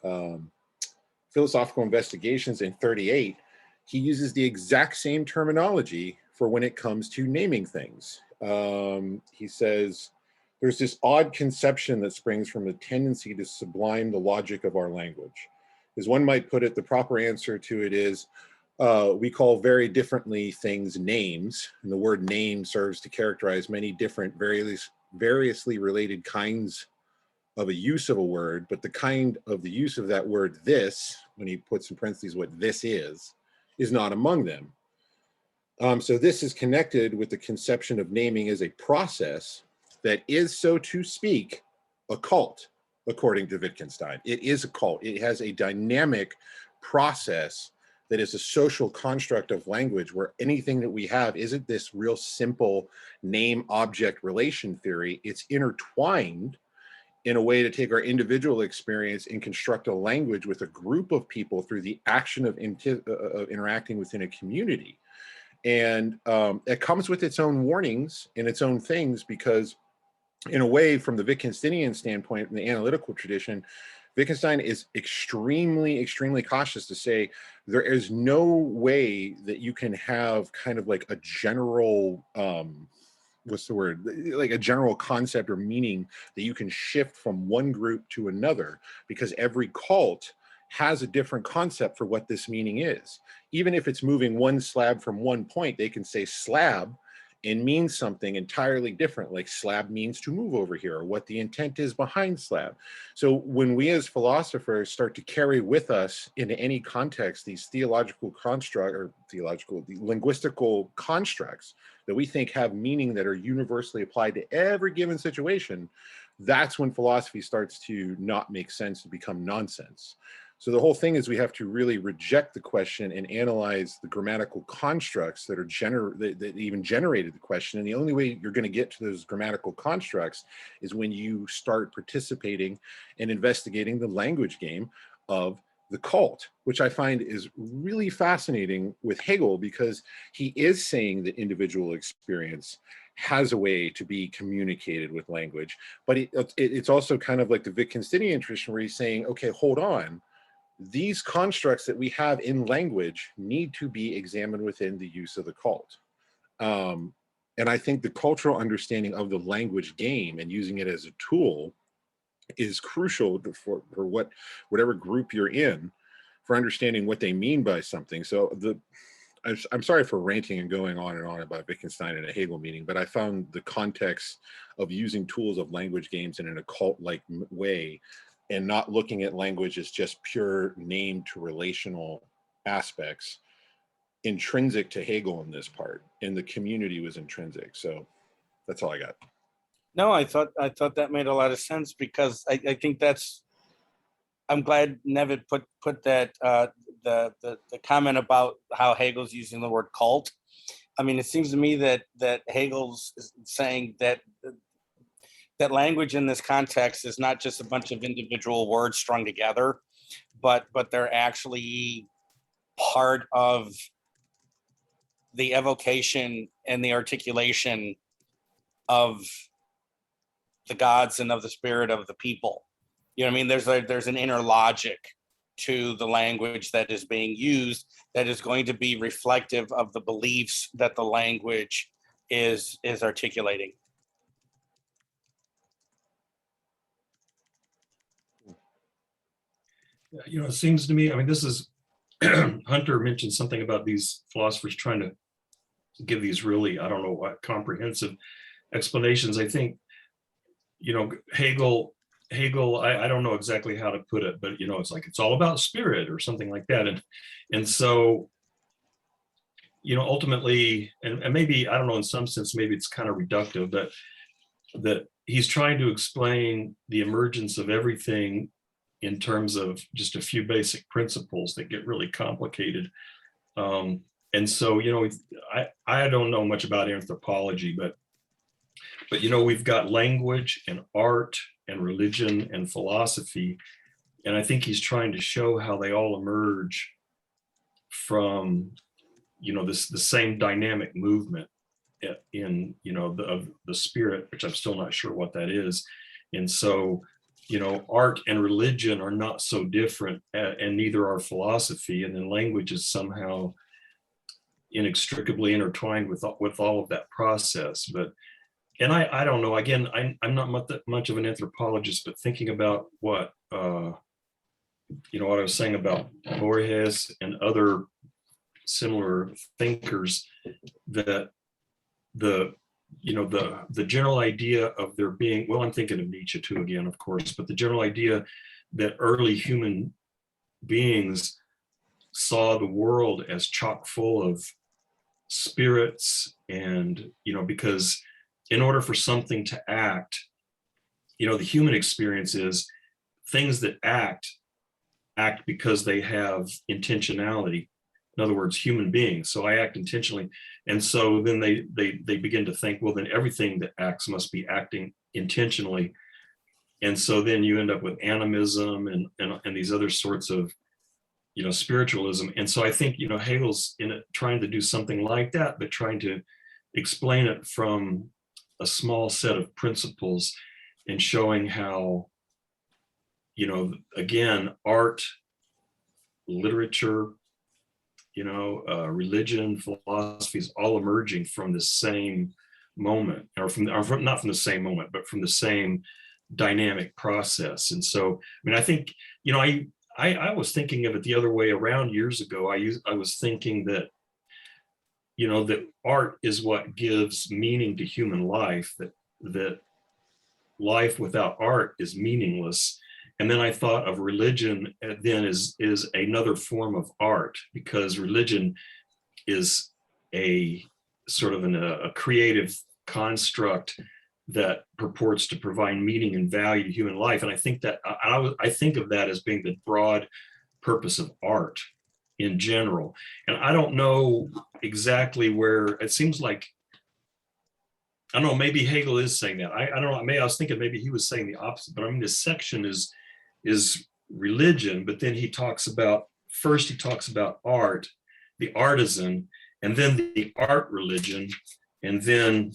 Philosophical Investigations in 38, he uses the exact same terminology for when it comes to naming things. He says, there's this odd conception that springs from the tendency to sublime the logic of our language. As one might put it, the proper answer to it is, we call very differently things names, and the word name serves to characterize many different variously related kinds of a use of a word, but the kind of the use of that word this, when he puts in parentheses what this is not among them. So this is connected with the conception of naming as a process that is, so to speak, a cult, according to Wittgenstein. It is a cult. It has a dynamic process that is a social construct of language, where anything that we have isn't this real simple name-object relation theory. It's intertwined in a way to take our individual experience and construct a language with a group of people through the action of interacting within a community. And it comes with its own warnings and its own things, because in a way, from the Wittgensteinian standpoint, in the analytical tradition, Wittgenstein is extremely, extremely cautious to say there is no way that you can have kind of like a general, what's the word, like a general concept or meaning that you can shift from one group to another, because every cult has a different concept for what this meaning is. Even if it's moving one slab from one point, they can say slab and mean something entirely different, like slab means to move over here, or what the intent is behind slab. So when we as philosophers start to carry with us into any context these linguistical constructs that we think have meaning that are universally applied to every given situation, that's when philosophy starts to not make sense, to become nonsense. So the whole thing is we have to really reject the question and analyze the grammatical constructs that are that even generated the question. And the only way you're going to get to those grammatical constructs is when you start participating and investigating the language game of the cult, which I find is really fascinating with Hegel, because he is saying that individual experience has a way to be communicated with language, but it's also kind of like the Wittgensteinian tradition, where he's saying, okay, hold on, these constructs that we have in language need to be examined within the use of the cult. And I think the cultural understanding of the language game and using it as a tool is crucial for whatever group you're in, for understanding what they mean by something. So I'm sorry for ranting and going on and on about Wittgenstein and a Hegel meeting, but I found the context of using tools of language games in an occult-like way, and not looking at language as just pure name to relational aspects, intrinsic to Hegel in this part, and the community was intrinsic. So that's all I got. No, I thought that made a lot of sense, because I think I'm glad Nevin put that the comment about how Hegel's using the word cult. I mean, it seems to me that Hegel's saying that language in this context is not just a bunch of individual words strung together, but they're actually part of the evocation and the articulation of the gods and of the spirit of the people. You know what I mean? There's an inner logic to the language that is being used that is going to be reflective of the beliefs that the language is articulating. You know, it seems to me, I mean, this is, Hunter mentioned something about these philosophers trying to give these really, I don't know what, comprehensive explanations. I think, you know, Hegel, I don't know exactly how to put it, but, you know, it's like, it's all about spirit or something like that. And so, you know, ultimately, and maybe, I don't know, in some sense, maybe it's kind of reductive, that he's trying to explain the emergence of everything in terms of just a few basic principles that get really complicated. And so, you know, I don't know much about anthropology, but you know, we've got language and art and religion and philosophy. And I think he's trying to show how they all emerge from, you know, the same dynamic movement in, you know, of the spirit, which I'm still not sure what that is. And so, you know, art and religion are not so different, and neither are philosophy. And then language is somehow inextricably intertwined with all of that process. But, and I don't know, again, I'm not much of an anthropologist, but thinking about what, you know, what I was saying about Borges and other similar thinkers, that you know, the general idea of there being, well, I'm thinking of Nietzsche too, again, of course, but the general idea that early human beings saw the world as chock full of spirits. And, you know, because in order for something to act, you know, the human experience is things that act because they have intentionality. In other words, human beings. So I act intentionally. And so then they begin to think, well, then everything that acts must be acting intentionally. And so then you end up with animism and these other sorts of, you know, spiritualism. And so I think, you know, Hegel's in it trying to do something like that, but trying to explain it from a small set of principles and showing how, you know, again, art, literature, you know, religion, philosophy is all emerging from the same moment, or not from the same moment, but from the same dynamic process. And so, I mean, I think, you know, I was thinking of it the other way around years ago. I was thinking that, you know, that art is what gives meaning to human life, that life without art is meaningless. And then I thought of religion then is another form of art, because religion is a sort of a creative construct that purports to provide meaning and value to human life. And I think that I think of that as being the broad purpose of art in general. And I don't know exactly where it seems like, I don't know, maybe Hegel is saying that. I don't know, maybe I was thinking maybe he was saying the opposite, but I mean, this section is religion, but then he talks about art, the artisan, and then the art religion, and then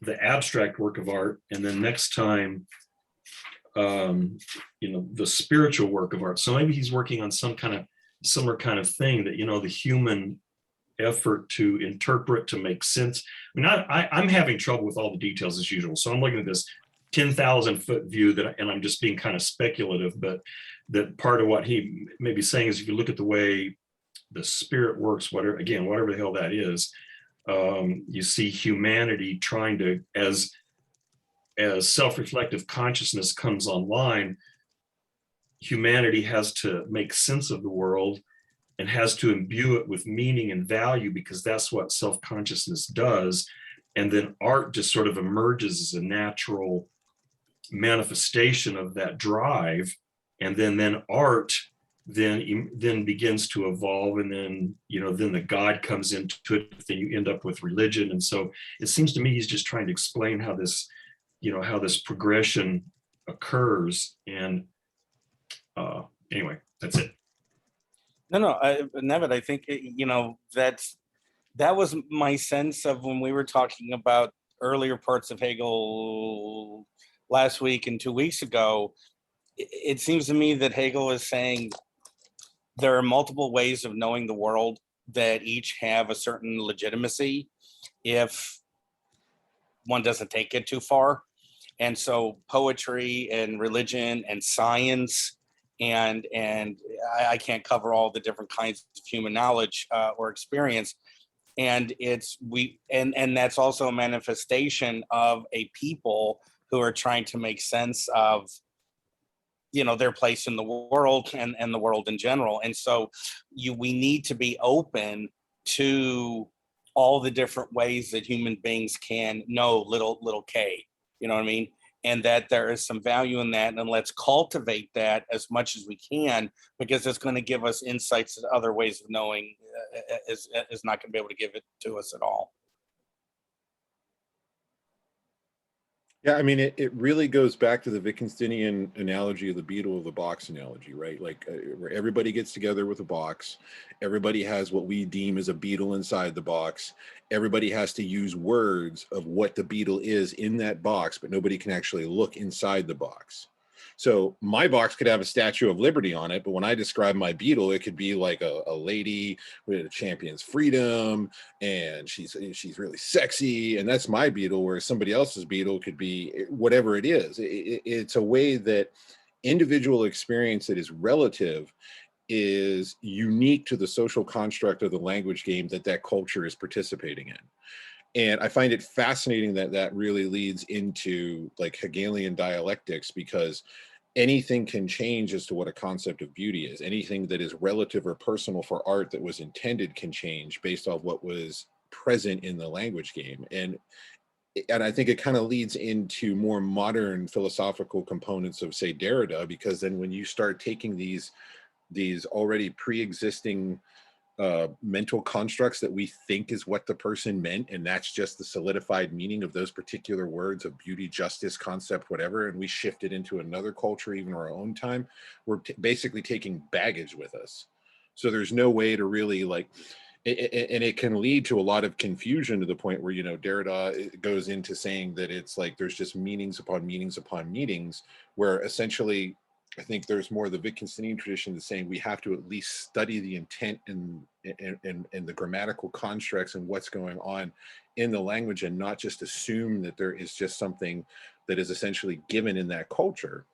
the abstract work of art, and then next time, you know, the spiritual work of art. So maybe he's working on some kind of similar kind of thing, that, you know, the human effort to interpret, to make sense. I mean, I'm having trouble with all the details as usual. So I'm looking at this 10,000 foot view and I'm just being kind of speculative, but that part of what he may be saying is, if you look at the way the spirit works, whatever the hell that is, you see humanity trying to, as self-reflective consciousness comes online, humanity has to make sense of the world and has to imbue it with meaning and value, because that's what self-consciousness does. And then art just sort of emerges as a natural manifestation of that drive. And then art then begins to evolve, and then, you know, then the God comes into it, then you end up with religion. And so it seems to me he's just trying to explain how this, you know, how this progression occurs. And anyway, that's it. No, Neville, I think, you know, that's that was my sense of when we were talking about earlier parts of Hegel last week and 2 weeks ago. It seems to me that Hegel is saying there are multiple ways of knowing the world that each have a certain legitimacy if one doesn't take it too far. And so poetry and religion and science and I can't cover all the different kinds of human knowledge or experience. And and that's also a manifestation of a people who are trying to make sense of, you know, their place in the world and the world in general. And so we need to be open to all the different ways that human beings can know little k, you know what I mean? And that there is some value in that, and let's cultivate that as much as we can, because it's going to give us insights that other ways of knowing is not going to be able to give it to us at all. Yeah, I mean, it really goes back to the Wittgensteinian analogy of the beetle of the box analogy, right? Like where everybody gets together with a box, everybody has what we deem as a beetle inside the box. Everybody has to use words of what the beetle is in that box, but nobody can actually look inside the box. So my box could have a Statue of Liberty on it, but when I describe my beetle, it could be like a lady who champions freedom, and she's really sexy, and that's my beetle. Whereas somebody else's beetle could be whatever it is. It's a way that individual experience that is relative is unique to the social construct of the language game that culture is participating in. And I find it fascinating that that really leads into like Hegelian dialectics, because anything can change as to what a concept of beauty is. Anything that is relative or personal for art that was intended can change based off what was present in the language game. And I think it kind of leads into more modern philosophical components of, say, Derrida, because then when you start taking these already pre-existing mental constructs that we think is what the person meant, and that's just the solidified meaning of those particular words of beauty, justice, concept, whatever, and we shift it into another culture, even our own time, we're basically taking baggage with us. So there's no way to really like, and it can lead to a lot of confusion to the point where, you know, Derrida goes into saying that it's like there's just meanings upon meanings upon meanings, where essentially I think there's more of the Wittgensteinian tradition that's saying we have to at least study the intent and the grammatical constructs and what's going on in the language, and not just assume that there is just something that is essentially given in that culture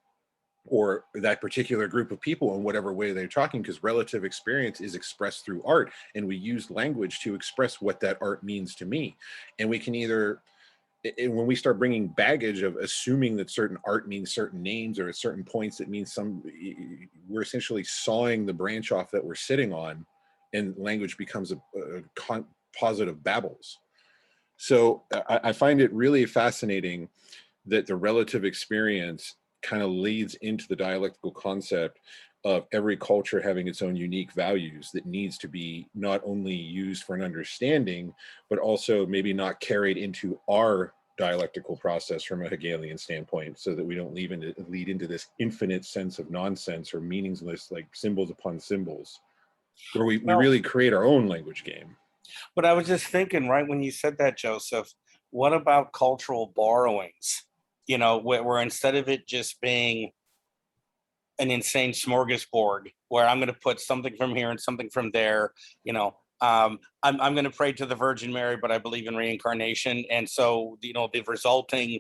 or that particular group of people in whatever way they're talking, because relative experience is expressed through art, and we use language to express what that art means to me. And we can either, and when we start bringing baggage of assuming that certain art means certain names, or at certain points it means some, we're essentially sawing the branch off that we're sitting on, and language becomes a positive babbles. So I find it really fascinating that the relative experience kind of leads into the dialectical concept of every culture having its own unique values that needs to be not only used for an understanding, but also maybe not carried into our dialectical process from a Hegelian standpoint, so that we don't lead into this infinite sense of nonsense or meaningless, like symbols upon symbols, where we really create our own language game. But I was just thinking, right, when you said that, Joseph, what about cultural borrowings? You know, where instead of it just being an insane smorgasbord where I'm going to put something from here and something from there, you know, I'm going to pray to the Virgin Mary, but I believe in reincarnation. And so, you know, the resulting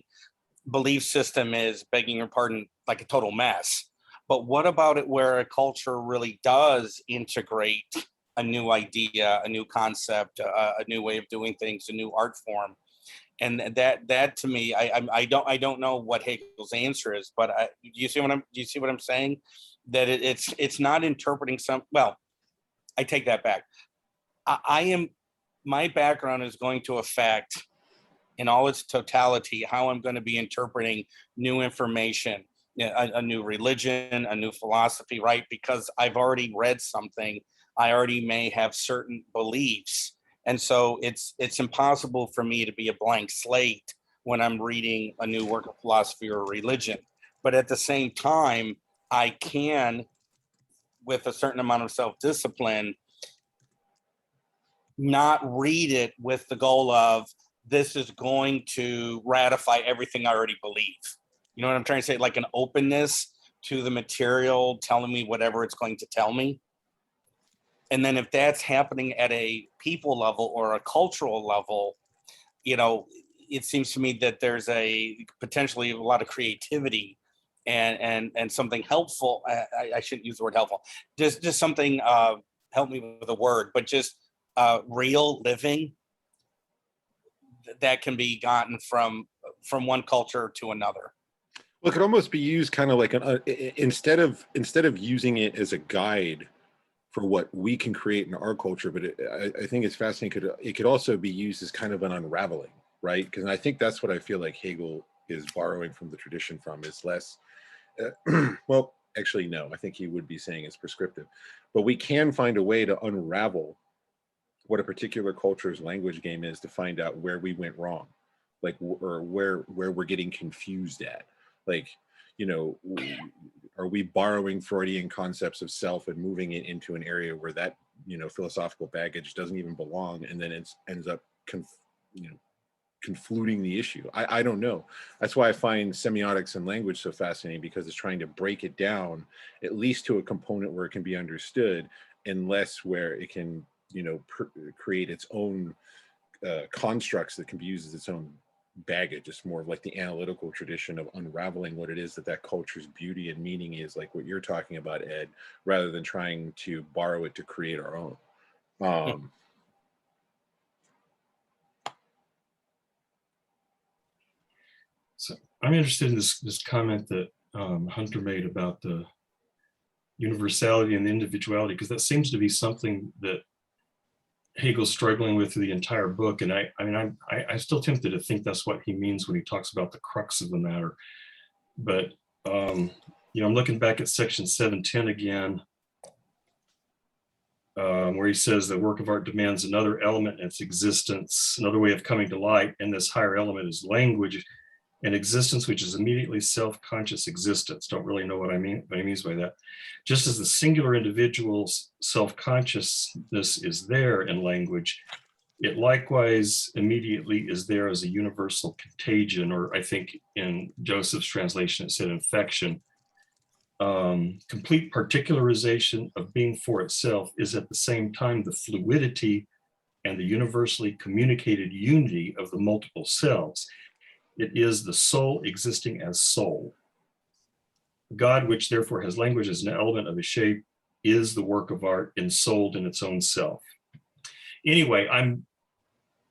belief system is, begging your pardon, like a total mess. But what about it where a culture really does integrate a new idea, a new concept, a new way of doing things, a new art form? And that to me, I don't know what Hegel's answer is, but do you see what I'm saying? That it's not interpreting some. Well, I take that back. My background is going to affect, in all its totality, how I'm going to be interpreting new information, a new religion, a new philosophy, right? Because I've already read something, I already may have certain beliefs. And so it's impossible for me to be a blank slate when I'm reading a new work of philosophy or religion. But at the same time, I can, with a certain amount of self-discipline, not read it with the goal of this is going to ratify everything I already believe. You know what I'm trying to say? Like an openness to the material telling me whatever it's going to tell me. And then if that's happening at a people level or a cultural level, you know, it seems to me that there's a potentially a lot of creativity and something helpful. I shouldn't use the word helpful. Just something, help me with a word, but just real living that can be gotten from one culture to another. Well, it could almost be used kind of like instead of using it as a guide for what we can create in our culture, but I think it's fascinating. It could also be used as kind of an unraveling, right? Because I think that's what I feel like Hegel is borrowing from the tradition from, is less, well, actually, no, I think he would be saying it's prescriptive, but we can find a way to unravel what a particular culture's language game is to find out where we went wrong, like, or where we're getting confused at. Like, you know, are we borrowing Freudian concepts of self and moving it into an area where that, you know, philosophical baggage doesn't even belong, and then it ends up, confluting the issue. I don't know. That's why I find semiotics and language so fascinating, because it's trying to break it down, at least to a component where it can be understood, and less where it can, you know, create its own constructs that can be used as its own baggage. It's more of like the analytical tradition of unraveling what it is that culture's beauty and meaning is, like what you're talking about, Ed, rather than trying to borrow it to create our own. So I'm interested in this comment that Hunter made about the universality and the individuality, because that seems to be something that Hegel's struggling with through the entire book. And I'm still tempted to think that's what he means when he talks about the crux of the matter. But, you know, I'm looking back at section 710 again, where he says the work of art demands another element in its existence, another way of coming to light. And this higher element is language, an existence which is immediately self-conscious existence. Don't really know what he means by that. Just as the singular individual's self-consciousness is there in language, it likewise immediately is there as a universal contagion, or I think in Joseph's translation it said infection. Complete particularization of being for itself is at the same time the fluidity and the universally communicated unity of the multiple selves. It is the soul existing as soul. God, which therefore has language as an element of a shape, is the work of art ensouled in its own self. Anyway, I'm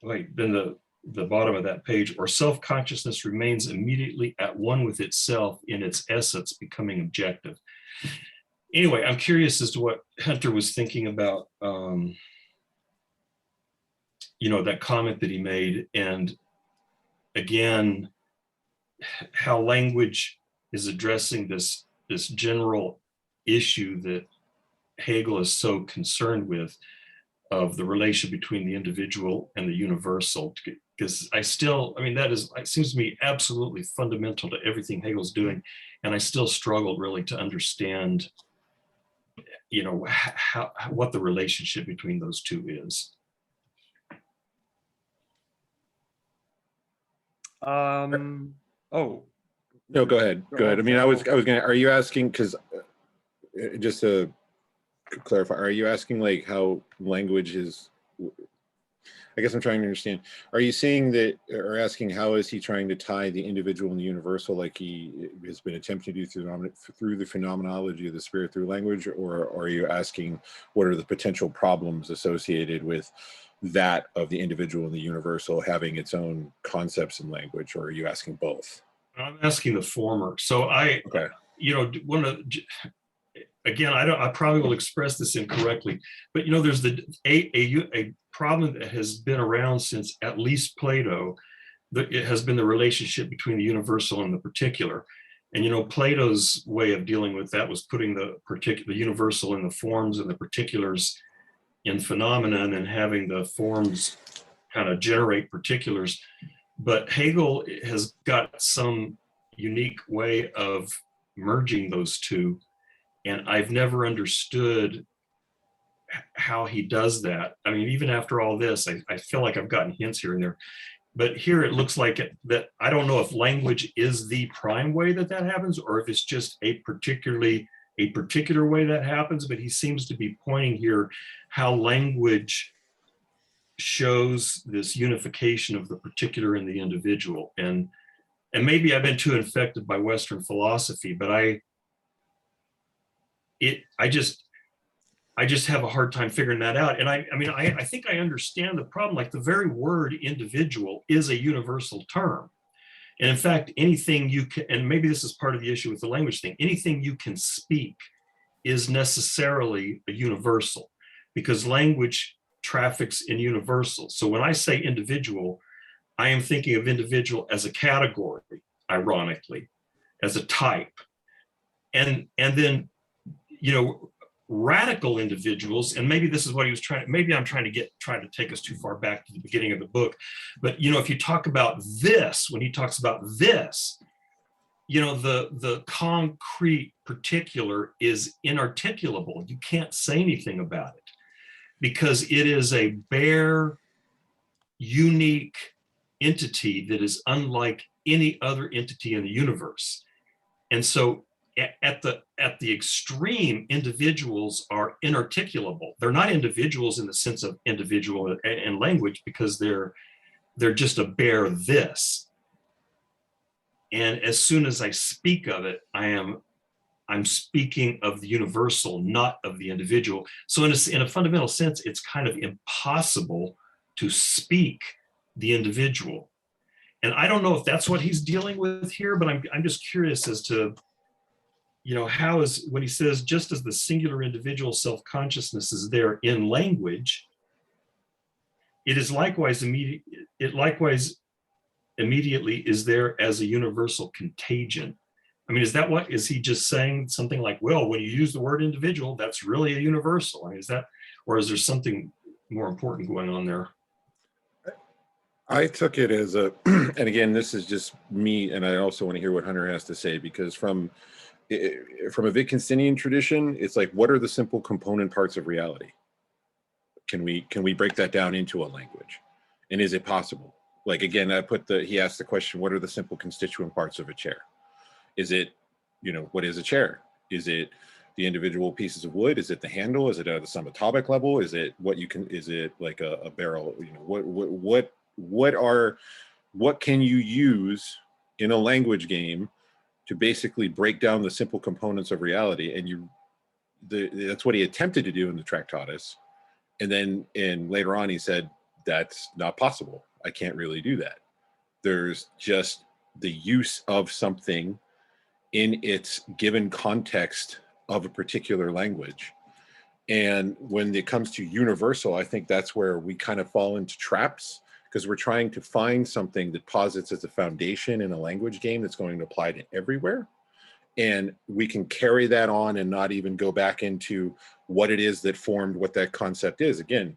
like in the bottom of that page, or self-consciousness remains immediately at one with itself in its essence, becoming objective. Anyway, I'm curious as to what Hunter was thinking about, you know, that comment that he made, and again, how language is addressing this general issue that Hegel is so concerned with, of the relation between the individual and the universal. Because it seems to me absolutely fundamental to everything Hegel's doing, and I still struggled really to understand, you know, what the relationship between those two is. Oh, No, go ahead. Go ahead. I mean, I was gonna. Are you asking? Because just to clarify, are you asking like how language is? I guess I'm trying to understand. Are you saying that, or asking how is he trying to tie the individual and the universal, like he has been attempting to do through the phenomenology of the spirit through language, or are you asking what are the potential problems associated with that of the individual and the universal having its own concepts and language, or are you asking both? I'm asking the former. So Okay. You know, again, I probably will express this incorrectly, but you know, there's a problem that has been around since at least Plato. It has been the relationship between the universal and the particular. And you know, Plato's way of dealing with that was putting the universal in the forms and the particulars in phenomena, and then having the forms kind of generate particulars. But Hegel has got some unique way of merging those two. And I've never understood how he does that. I mean, even after all this, I feel like I've gotten hints here and there, but here it looks like that I don't know if language is the prime way that that happens, or if it's just a particular way that happens. But he seems to be pointing here how language shows this unification of the particular and the individual. And maybe I've been too infected by Western philosophy, but I just have a hard time figuring that out. And I mean, I think I understand the problem. Like, the very word individual is a universal term. And in fact, anything you can, and maybe this is part of the issue with the language thing, anything you can speak is necessarily a universal, because language traffics in universals. So when I say individual, I am thinking of individual as a category, ironically, as a type. And then, you know, radical individuals, and maybe this is what he was trying, maybe I'm trying to take us too far back to the beginning of the book, but you know, if you talk about this, when he talks about this, you know, the concrete particular is inarticulable. You can't say anything about it because it is a bare, unique entity that is unlike any other entity in the universe. And so at the extreme, individuals are inarticulable. They're not individuals in the sense of individual in language, because they're just a bare this. And as soon as I speak of it, I'm speaking of the universal, not of the individual. So in a fundamental sense, it's kind of impossible to speak the individual. And I don't know if that's what he's dealing with here, but I'm just curious as to, you know, how is, when he says, just as the singular individual self-consciousness is there in language, it is likewise immediately is there as a universal contagion. I mean, is he just saying something like, well, when you use the word individual, that's really a universal? I mean, is that, or is there something more important going on there? I took it as a, and again, this is just me, and I also want to hear what Hunter has to say, because from a Wittgensteinian tradition, it's like, what are the simple component parts of reality? Can we break that down into a language? And is it possible? Like, again, he asked the question, what are the simple constituent parts of a chair? Is it, you know, what is a chair? Is it the individual pieces of wood? Is it the handle? Is it at some atomic level? Is it is it like a barrel? You know, what can you use in a language game to basically break down the simple components of reality? And that's what he attempted to do in the Tractatus. And then later on, he said, that's not possible. I can't really do that. There's just the use of something in its given context of a particular language. And when it comes to universal, I think that's where we kind of fall into traps, because we're trying to find something that posits as a foundation in a language game that's going to apply to everywhere. And we can carry that on and not even go back into what it is that formed what that concept is. Again,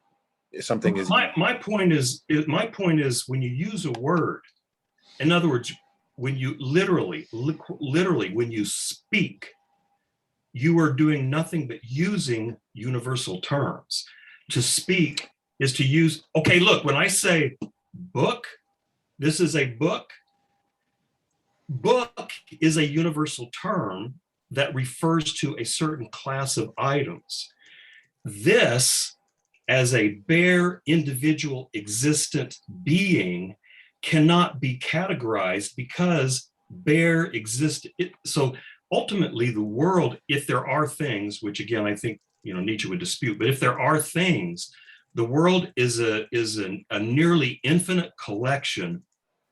something is. My point is when you use a word, in other words, when you literally, when you speak, you are doing nothing but using universal terms. To speak is to use, okay, look, when I say book, this is a book. Book is a universal term that refers to a certain class of items. This, as a bare individual existent being, cannot be categorized because bare exists. So ultimately, the world, if there are things, which again I think, you know, Nietzsche would dispute, but if there are things, the world is a nearly infinite collection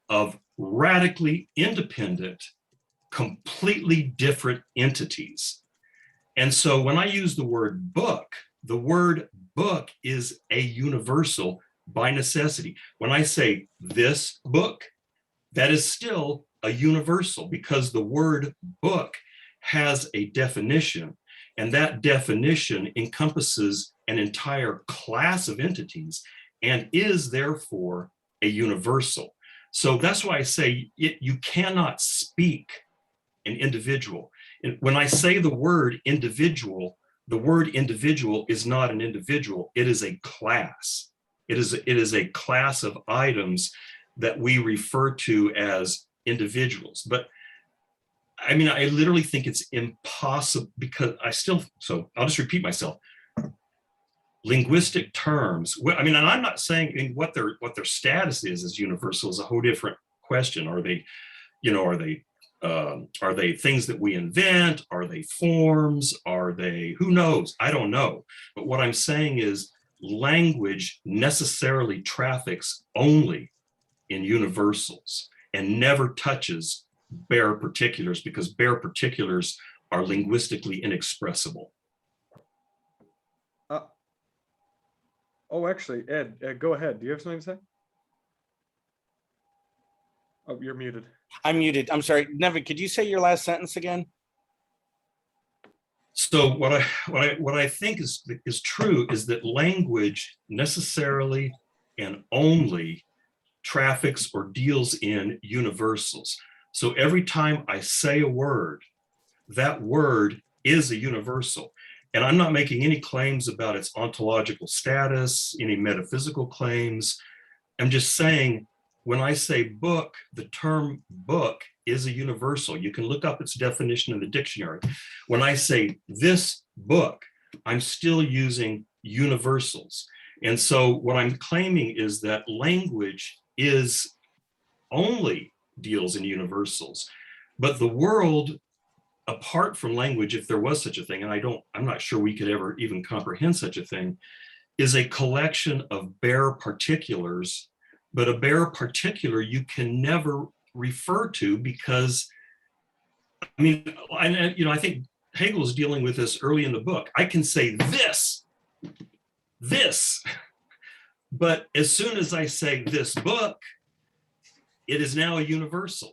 of radically independent, completely different entities. And so when I use the word book is a universal by necessity. When I say this book, that is still a universal, because the word book has a definition, and that definition encompasses an entire class of entities and is therefore a universal. So that's why I say you cannot speak an individual. And when I say the word individual, the word individual is not an individual, it is a class. It is a class of items that we refer to as individuals. But I mean, I literally think it's impossible because so I'll just repeat myself. Linguistic terms, I mean, and I'm not saying what their status is as universal is a whole different question. Are they, are they things that we invent? Are they forms? Are they, who knows? I don't know. But what I'm saying is language necessarily traffics only in universals and never touches bare particulars, because bare particulars are linguistically inexpressible. Oh, actually, Ed, go ahead. Do you have something to say? Oh, you're muted. I'm muted. I'm sorry. Nevin, could you say your last sentence again? So what I think is true is that language necessarily and only traffics or deals in universals. So every time I say a word, that word is a universal. And I'm not making any claims about its ontological status, any metaphysical claims. I'm just saying, when I say book, the term book is a universal. You can look up its definition in the dictionary. When I say this book, I'm still using universals. And so what I'm claiming is that language is only deals in universals, but the world, apart from language, if there was such a thing, and I'm not sure we could ever even comprehend such a thing, is a collection of bare particulars. But a bare particular you can never refer to, because, I mean, I think Hegel is dealing with this early in the book. I can say this, but as soon as I say this book, it is now a universal.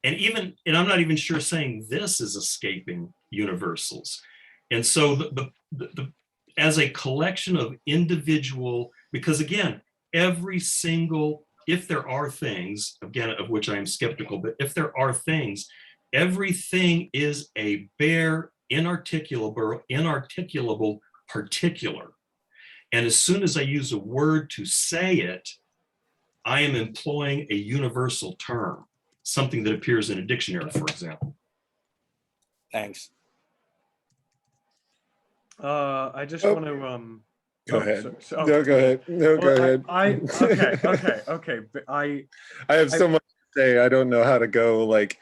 And I'm not even sure saying this is escaping universals. And so the as a collection of individual, because again, every single, if there are things, again, of which I am skeptical, but if there are things, everything is a bare, inarticulable particular. And as soon as I use a word to say it, I am employing a universal term, something that appears in a dictionary, for example. Thanks. I just want to Go ahead. So, No, go ahead. No, go ahead. Okay. But I have so much to say. I don't know how to go. Like,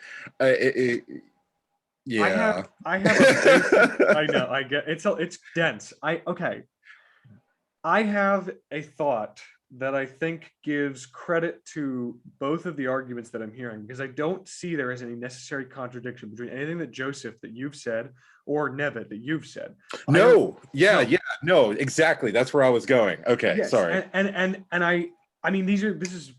yeah. I have a basic, I know, I get it's dense. I have a thought that I think gives credit to both of the arguments that I'm hearing, because I don't see there as any necessary contradiction between anything that Joseph, that you've said, or Nevitt, that you've said. No, no, exactly. That's where I was going. Okay, yes, sorry. And I mean, this is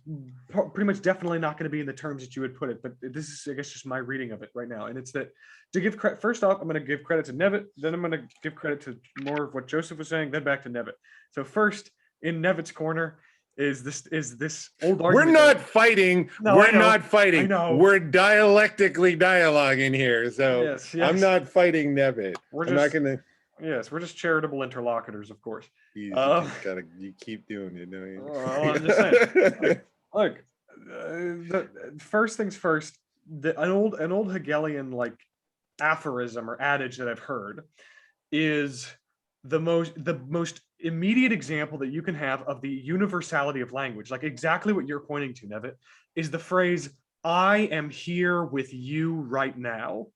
pretty much definitely not going to be in the terms that you would put it, but this is, I guess, just my reading of it right now. And it's that, to give credit, first off, I'm going to give credit to Nevitt, then I'm going to give credit to more of what Joseph was saying, then back to Nevitt. So first, in Nevitt's corner is this old argument. We're not fighting. No, we're not fighting. I know. We're dialectically dialoguing here. So yes. I'm not fighting Nevitt. We're I'm not gonna. Yes, we're just charitable interlocutors, of course. You keep doing it, don't you? Well, I'm just saying. Look, the first things first. An old Hegelian like aphorism or adage that I've heard is the most immediate example that you can have of the universality of language, like exactly what you're pointing to, Nevitt, is the phrase "I am here with you right now."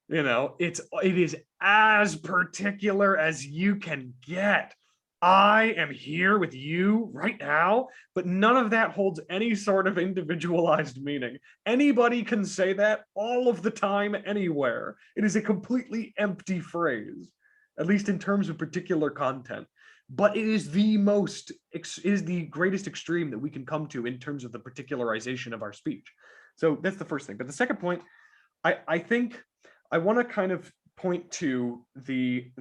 You know, it is as particular as you can get. I am here with you right now, but none of that holds any sort of individualized meaning. Anybody can say that all of the time, anywhere. It is a completely empty phrase, at least in terms of particular content. But it is the greatest extreme that we can come to in terms of the particularization of our speech. So that's the first thing. But the second point, I think I want to kind of point to the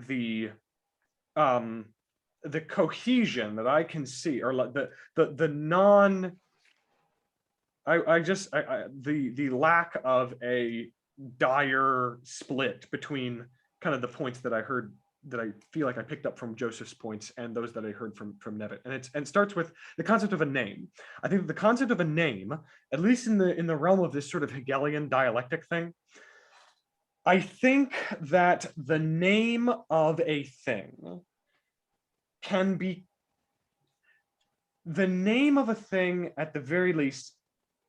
cohesion that I can see, or like the lack of a dire split between kind of the points that I heard feel like I picked up from Joseph's points and those that I heard from Nevitt, and it starts with the concept of a name. I think that the concept of a name, at least in the realm of this sort of Hegelian dialectic thing, I think that the name of a thing can be, the name of a thing at the very least,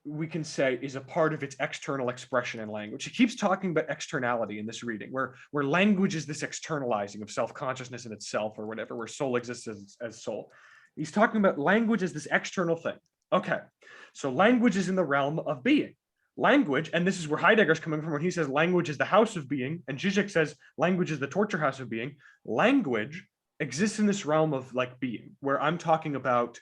we can say is a part of its external expression in language. He keeps talking about externality in this reading, where language is this externalizing of self-consciousness in itself or whatever, where soul exists as soul. He's talking about language as this external thing. Okay, so language is in the realm of being. Language, and this is where Heidegger's coming from when he says language is the house of being, and Zizek says language is the torture house of being. Language exists in this realm of like being, where I'm talking about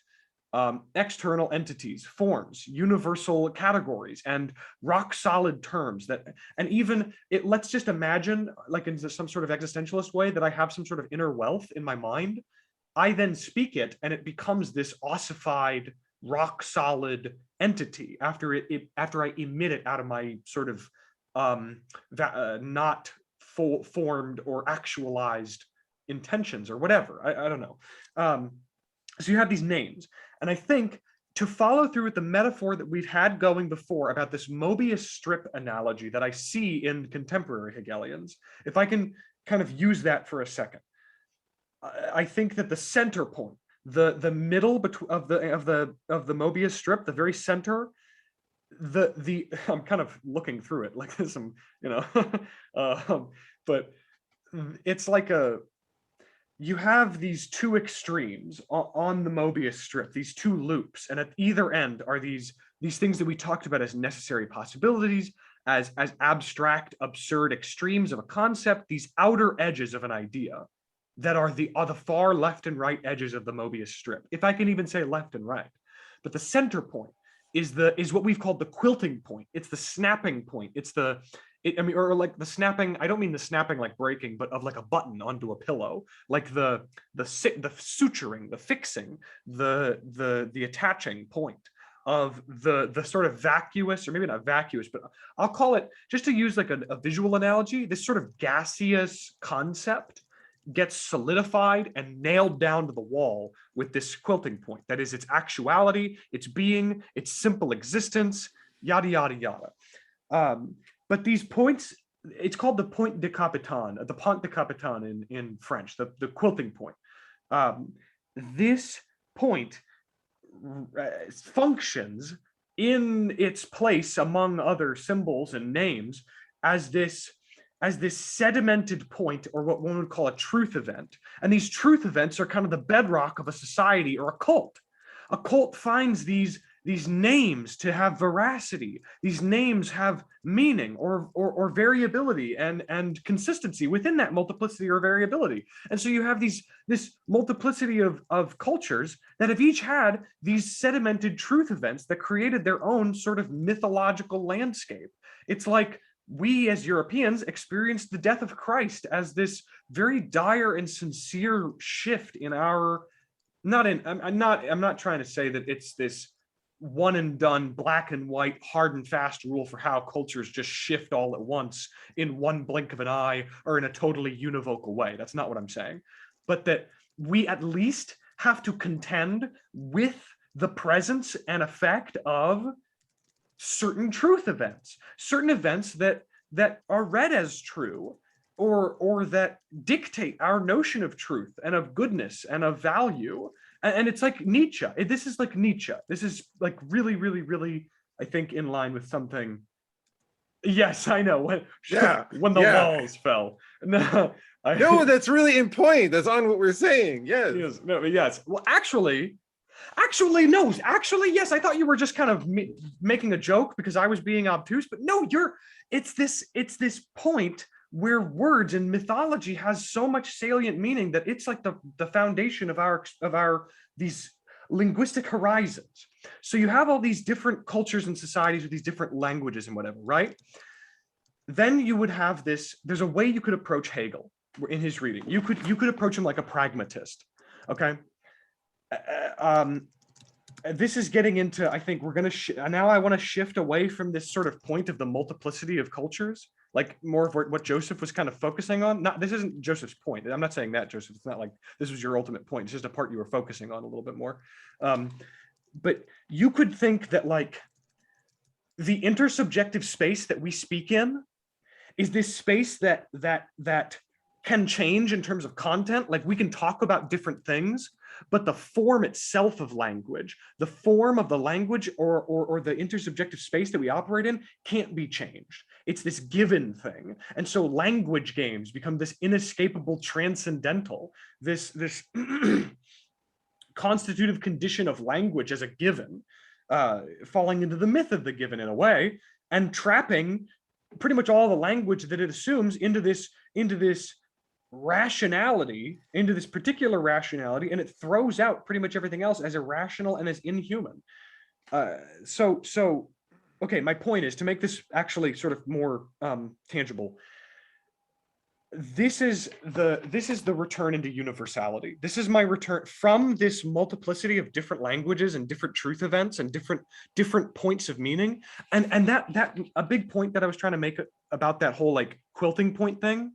external entities, forms, universal categories, and rock solid terms that, and even it, let's just imagine like in some sort of existentialist way that I have some sort of inner wealth in my mind. I then speak it and it becomes this ossified, rock solid entity after after I emit it out of my sort of not formed or actualized intentions or whatever. I don't know. So you have these names. And I think to follow through with the metaphor that we've had going before about this Mobius strip analogy that I see in contemporary Hegelians, if I can kind of use that for a second, I think that the center point, the middle of the Mobius strip, the very center, the I'm kind of looking through it like there's some, you know, but it's like you have these two extremes on the Mobius strip, these two loops, and at either end are these things that we talked about as necessary possibilities, as abstract, absurd extremes of a concept, these outer edges of an idea that are the far left and right edges of the Mobius strip, if I can even say left and right. But the center point is what we've called the quilting point. It's the snapping point. It's I mean, or like the snapping, I don't mean the snapping like breaking, but of like a button onto a pillow, like the suturing, the fixing, the attaching point of the sort of vacuous, or maybe not vacuous, but I'll call it, just to use like a visual analogy, this sort of gaseous concept gets solidified and nailed down to the wall with this quilting point. That is its actuality, its being, its simple existence, yada, yada, yada. But these points, it's called the point de capitaine, the point de capitaine in French, the quilting point. This point functions in its place among other symbols and names as this sedimented point, or what one would call a truth event. And these truth events are kind of the bedrock of a society or a cult. A cult finds these names to have veracity. These names have meaning or variability and consistency within that multiplicity or variability. And so you have this multiplicity of cultures that have each had these sedimented truth events that created their own sort of mythological landscape. It's like we as Europeans experienced the death of Christ as this very dire and sincere shift in our, I'm not trying to say that it's this one and done, black and white, hard and fast rule for how cultures just shift all at once in one blink of an eye or in a totally univocal way. That's not what I'm saying. But that we at least have to contend with the presence and effect of certain truth events, certain events that are read as true, or that dictate our notion of truth and of goodness and of value. And it's like Nietzsche. This is like Nietzsche. This is like really, really, really, I think, in line with something. Yes, I know. When the walls fell. No, no, that's really in point. That's on what we're saying. Yes. Yes. No, yes. Well, actually, no. Actually, yes. I thought you were just kind of making a joke because I was being obtuse. But no, it's this point where words and mythology has so much salient meaning that it's like the foundation of our these linguistic horizons. So you have all these different cultures and societies with these different languages and whatever, right? Then you would have this, there's a way you could approach Hegel in his reading. You could approach him like a pragmatist, okay? This is getting into, I think we're going to, now I want to shift away from this sort of point of the multiplicity of cultures like more of what Joseph was kind of focusing on. Not, this isn't Joseph's point. I'm not saying that, Joseph. It's not like this was your ultimate point. It's just a part you were focusing on a little bit more. But you could think that like the intersubjective space that we speak in is this space that can change in terms of content. Like we can talk about different things, but the form itself of language, the form of the language or the intersubjective space that we operate in can't be changed. It's this given thing. And so language games become this inescapable transcendental, this constitutive condition of language as a given, falling into the myth of the given in a way, and trapping pretty much all the language that it assumes into this rationality, into this particular rationality, and it throws out pretty much everything else as irrational and as inhuman. So okay, my point is to make this actually sort of more tangible. This is the return into universality. This is my return from this multiplicity of different languages and different truth events and different points of meaning. And that a big point that I was trying to make about that whole like quilting point thing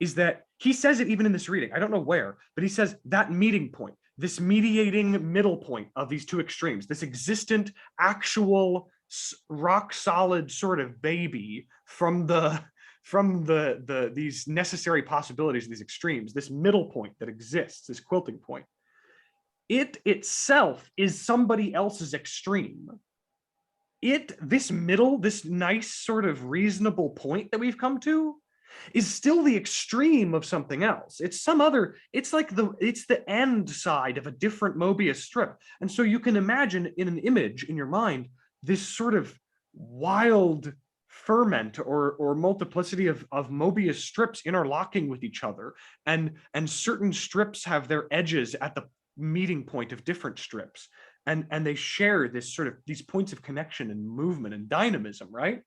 is that he says it even in this reading. I don't know where, but he says that meeting point, this mediating middle point of these two extremes, this existent, actual, rock solid sort of baby from these necessary possibilities, these extremes, this middle point that exists, this quilting point, it itself is somebody else's extreme. This middle, this nice sort of reasonable point that we've come to is still the extreme of something else. It's some other, it's the end side of a different Mobius strip. And so you can imagine in an image in your mind, this sort of wild ferment or multiplicity of Mobius strips interlocking with each other. And certain strips have their edges at the meeting point of different strips. And they share this sort of, these points of connection and movement and dynamism, right?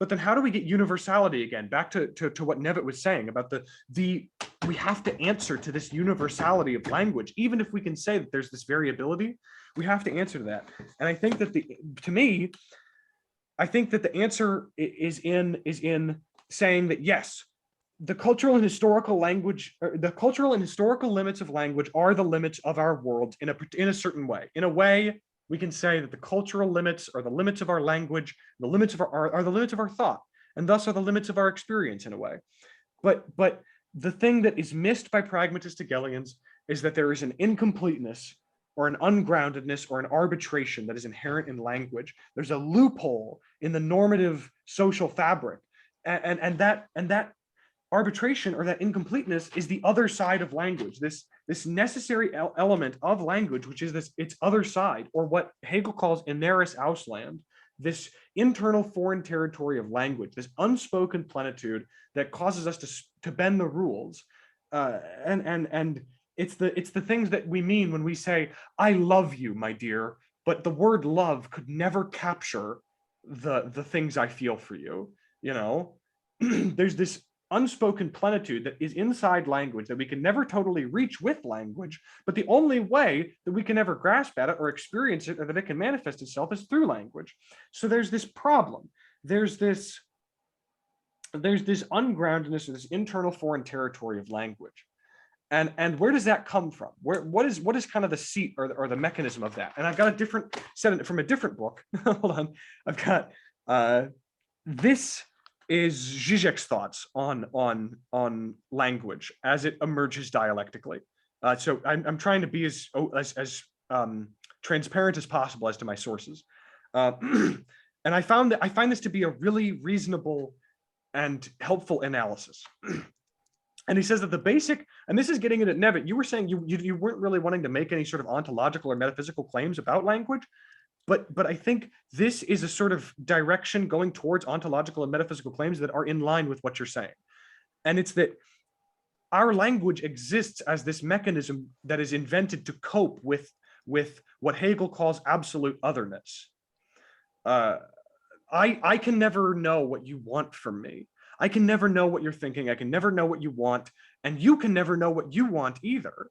But then how do we get universality again? Back to what Nevitt was saying about we have to answer to this universality of language. Even if we can say that there's this variability, we have to answer to that. And I think that I think that the answer is in saying that yes, the cultural and historical language, or the cultural and historical limits of language are the limits of our world in a certain way. In a way, we can say that the cultural limits are the limits of our language, the limits of are the limits of our thought, and thus are the limits of our experience in a way. But the thing that is missed by pragmatist Hegelians is that there is an incompleteness or an ungroundedness or an arbitration that is inherent in language. There's a loophole in the normative social fabric, and that arbitration or that incompleteness is the other side of language. This necessary element of language, which is its other side, or what Hegel calls inneres Ausland, this internal foreign territory of language, this unspoken plenitude that causes us to bend the rules, and it's the things that we mean when we say, I love you, my dear, but the word love could never capture the things I feel for you, you know? There's this unspoken plenitude that is inside language that we can never totally reach with language, but the only way that we can ever grasp at it or experience it or that it can manifest itself is through language. So there's this problem. There's this ungroundedness or this internal foreign territory of language. And where does that come from? What is kind of the seat or the mechanism of that? And I've got a different set from a different book. Hold on. I've got this is Zizek's thoughts on language as it emerges dialectically. So I'm trying to be as transparent as possible as to my sources. And I find this to be a really reasonable and helpful analysis. And he says that the basic, and this is getting it at Nevitt, you were saying you weren't really wanting to make any sort of ontological or metaphysical claims about language. But I think this is a sort of direction going towards ontological and metaphysical claims that are in line with what you're saying. And it's that our language exists as this mechanism that is invented to cope with what Hegel calls absolute otherness. I can never know what you want from me. I can never know what you're thinking. I can never know what you want. And you can never know what you want either.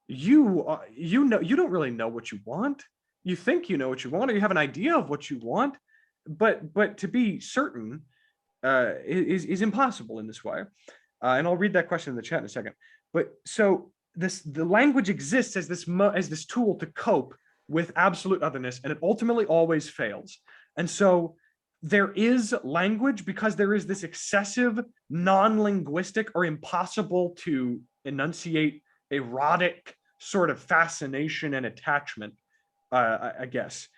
You don't really know what you want. You think you know what you want, or you have an idea of what you want, but to be certain, is impossible in this way. And I'll read that question in the chat in a second. But so the language exists as this tool to cope with absolute otherness, and it ultimately always fails. And so there is language because there is this excessive, non-linguistic or impossible to enunciate erotic sort of fascination and attachment, I guess.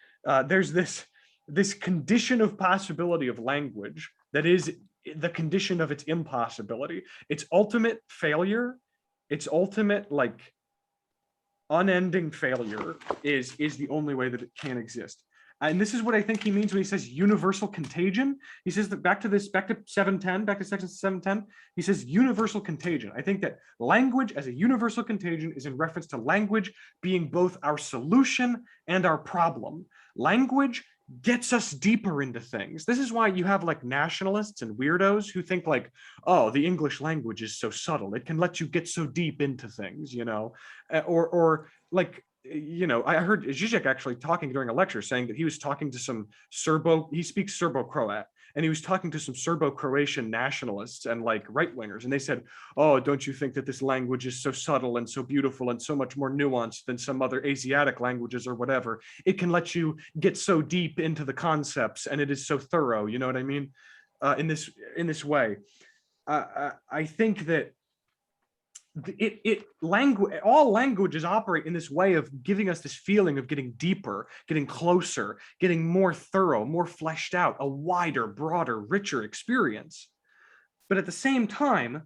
There's this condition of possibility of language that is the condition of its impossibility. Its ultimate failure, its ultimate like unending failure is the only way that it can exist. And this is what I think he means when he says universal contagion. He says that back to section 710, he says universal contagion. I think that language as a universal contagion is in reference to language being both our solution and our problem. Language gets us deeper into things. This is why you have like nationalists and weirdos who think like, oh, the English language is so subtle. It can let you get so deep into things, you know, or like, you know, I heard Zizek actually talking during a lecture saying that he was talking to some he speaks Serbo-Croat, and he was talking to some Serbo-Croatian nationalists and like right-wingers, and they said, oh, don't you think that this language is so subtle and so beautiful and so much more nuanced than some other Asiatic languages or whatever? It can let you get so deep into the concepts, and it is so thorough, you know what I mean? In this way. I think that all languages operate in this way of giving us this feeling of getting deeper, getting closer, getting more thorough, more fleshed out, a wider, broader, richer experience. But at the same time,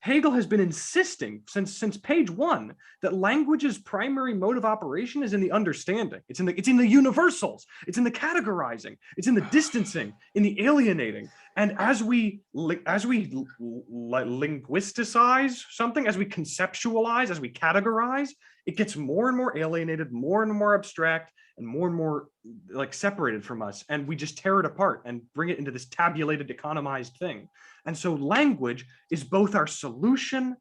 Hegel has been insisting since page 1 that language's primary mode of operation is in the understanding. It's in the universals. It's in the categorizing. It's in the distancing, in the alienating. And as we linguisticize something, as we conceptualize, as we categorize, it gets more and more alienated, more and more abstract, and more like separated from us. And we just tear it apart and bring it into this tabulated, economized thing. And so language is both our solution,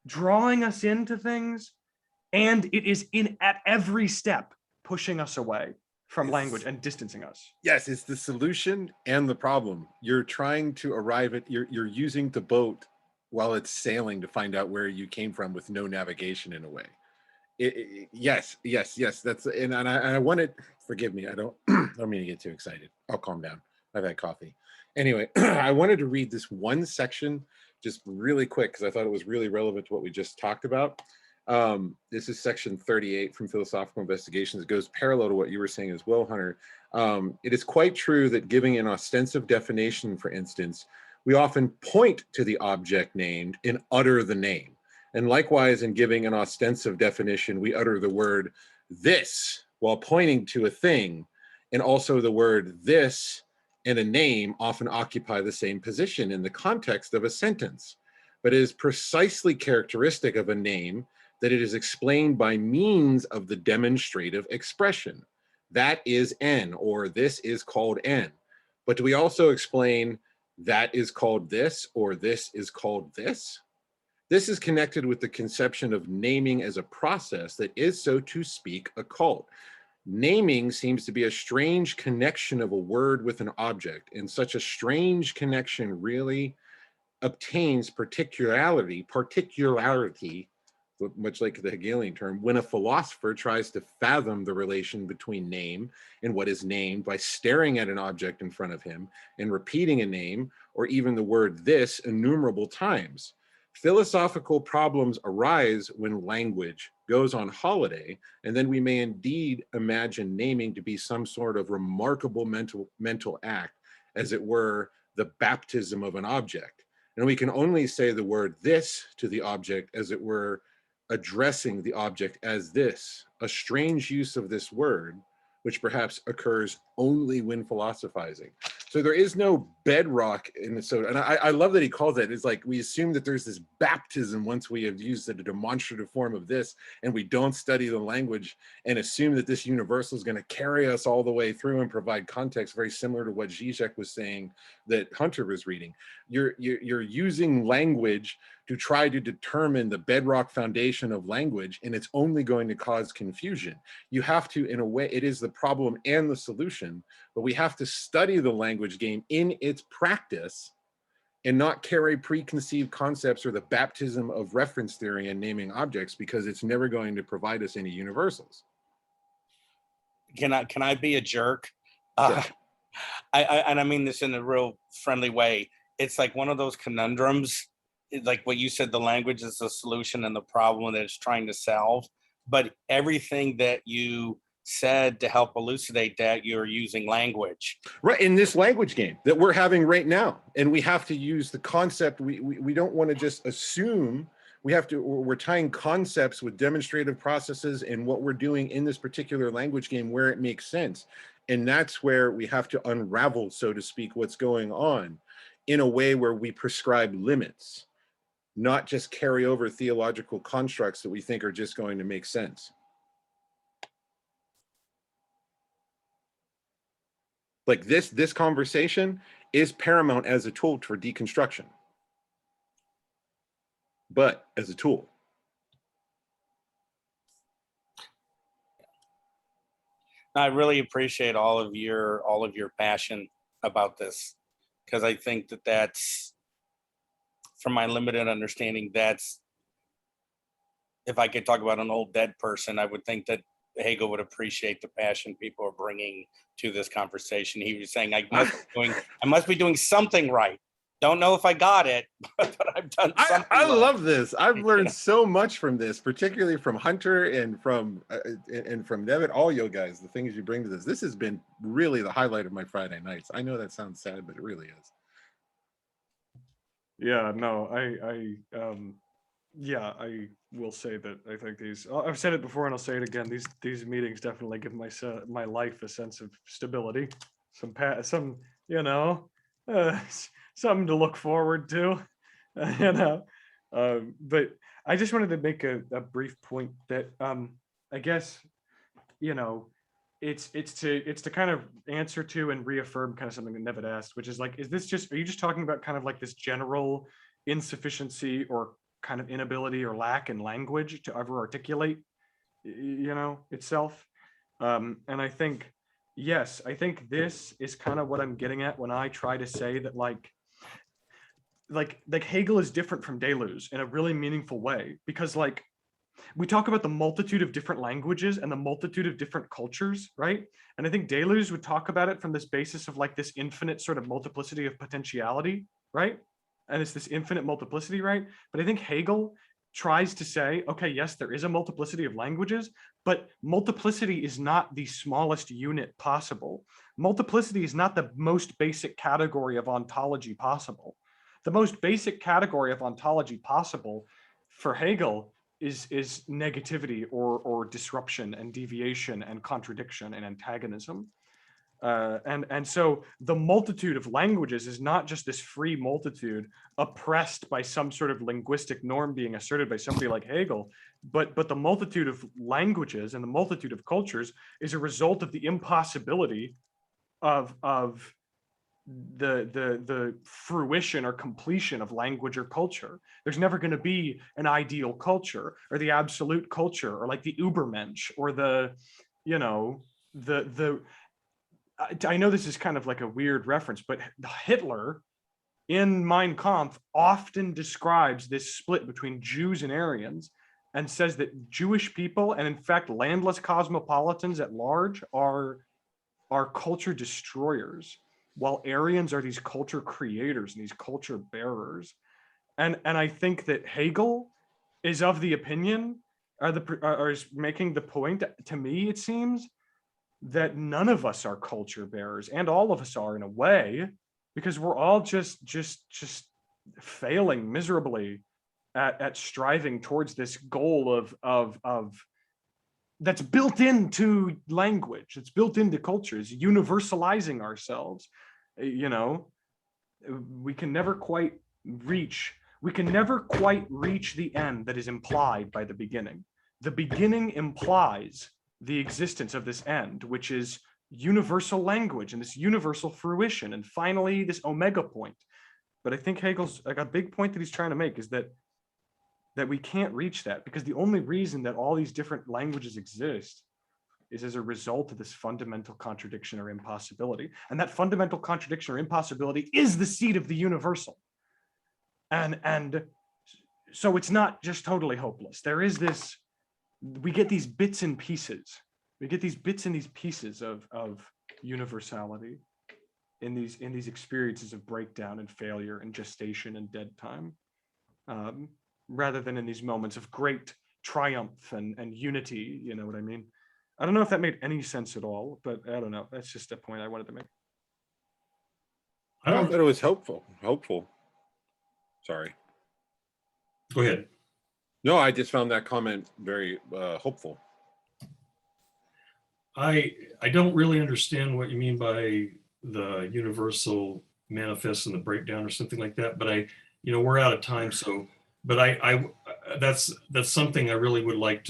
drawing us into things, and it is at every step pushing us away from language and distancing us. Yes, it's the solution and the problem. You're trying to arrive at, you're using the boat while it's sailing to find out where you came from with no navigation in a way. Yes. That's, and I wanted, forgive me, I don't mean to get too excited. I'll calm down. I've had coffee. Anyway, I wanted to read this one section just really quick because I thought it was really relevant to what we just talked about. This is section 38 from Philosophical Investigations. It goes parallel to what you were saying as well, Hunter. It is quite true that giving an ostensive definition, for instance, we often point to the object named and utter the name. And likewise, in giving an ostensive definition, we utter the word this while pointing to a thing, and also the word this and a name often occupy the same position in the context of a sentence. But it is precisely characteristic of a name that it is explained by means of the demonstrative expression. That is N, or this is called N. But do we also explain that is called this, or this is called this? This is connected with the conception of naming as a process that is, so to speak, occult. Naming seems to be a strange connection of a word with an object, and such a strange connection really obtains particularity, much like the Hegelian term, when a philosopher tries to fathom the relation between name and what is named by staring at an object in front of him and repeating a name or even the word this innumerable times. Philosophical problems arise when language goes on holiday, and then we may indeed imagine naming to be some sort of remarkable mental act, as it were the baptism of an object. And we can only say the word this to the object as it were addressing the object as this, a strange use of this word, which perhaps occurs only when philosophizing. So there is no bedrock in the, so, and I love that he calls it, it's like we assume that there's this baptism once we have used a demonstrative form of this, and we don't study the language and assume that this universal is going to carry us all the way through and provide context very similar to what Zizek was saying that Hunter was reading. You're using language to try to determine the bedrock foundation of language, and it's only going to cause confusion. You have to, in a way, it is the problem and the solution, but we have to study the language game in its practice and not carry preconceived concepts or the baptism of reference theory and naming objects, because it's never going to provide us any universals. Can I be a jerk? Sure. And I mean this in a real friendly way. It's like one of those conundrums, like what you said, the language is the solution and the problem that it's trying to solve. But everything that you said to help elucidate that, you're using language. Right, in this language game that we're having right now. And we have to use the concept. We don't want to just assume. We're tying concepts with demonstrative processes and what we're doing in this particular language game where it makes sense. And that's where we have to unravel, so to speak, what's going on in a way where we prescribe limits, not just carry over theological constructs that we think are just going to make sense. Like this conversation is paramount as a tool for deconstruction, but as a tool. I really appreciate all of your passion about this, because I think that that's, from my limited understanding, that's, if I could talk about an old dead person, I would think that Hegel would appreciate the passion people are bringing to this conversation. He was saying, I must be doing something right. Don't know if I got it, but I've done something I right. love this. I've learned so much from this, particularly from Hunter and from Nevin, all you guys, the things you bring to this. This has been really the highlight of my Friday nights. I know that sounds sad, but it really is. Yeah, no, yeah, I will say that I think I've said it before and I'll say it again. These meetings definitely give my life a sense of stability, some something to look forward to, you know. But I just wanted to make a brief point that I guess, it's to kind of answer to and reaffirm kind of something that Nevin asked, which is like, are you just talking about kind of like this general insufficiency or kind of inability or lack in language to ever articulate, itself? And I think, yes, I think this is kind of what I'm getting at when I try to say that like Hegel is different from Deleuze in a really meaningful way, because like we talk about the multitude of different languages and the multitude of different cultures, right? And I think Deleuze would talk about it from this basis of like this infinite sort of multiplicity of potentiality, right? And it's this infinite multiplicity, right? But I think Hegel tries to say, okay, yes, there is a multiplicity of languages, but multiplicity is not the smallest unit possible. Multiplicity is not the most basic category of ontology possible. The most basic category of ontology possible for Hegel is negativity or disruption and deviation and contradiction and antagonism. And so the multitude of languages is not just this free multitude oppressed by some sort of linguistic norm being asserted by somebody like Hegel, but the multitude of languages and the multitude of cultures is a result of the impossibility of the fruition or completion of language or culture. There's never going to be an ideal culture or the absolute culture or like the Übermensch or I know this is kind of like a weird reference, but Hitler in Mein Kampf often describes this split between Jews and Aryans and says that Jewish people, and in fact landless cosmopolitans at large, are culture destroyers, while Aryans are these culture creators and these culture bearers. And I think that Hegel is of the opinion, or is making the point, to me it seems, that none of us are culture bearers, and all of us are in a way, because we're all just failing miserably at striving towards this goal of that's built into language, it's built into cultures, universalizing ourselves. We can never quite reach the end that is implied by the beginning. The beginning implies the existence of this end, which is universal language and this universal fruition, and finally this omega point. But I think Hegel's like a big point that he's trying to make is that we can't reach that, because the only reason that all these different languages exist is as a result of this fundamental contradiction or impossibility. And that fundamental contradiction or impossibility is the seed of the universal. and so it's not just totally hopeless. There is this, we get these bits and pieces. We get these bits and these pieces of universality in these experiences of breakdown and failure and gestation and dead time, rather than in these moments of great triumph and unity. You know what I mean? I don't know if that made any sense at all, but I don't know. That's just a point I wanted to make. I I don't, thought it was hopeful. Sorry. go ahead. No, I just found that comment very hopeful. I don't really understand what you mean by the universal manifest and the breakdown or something like that, but we're out of time. So, but that's something I really would like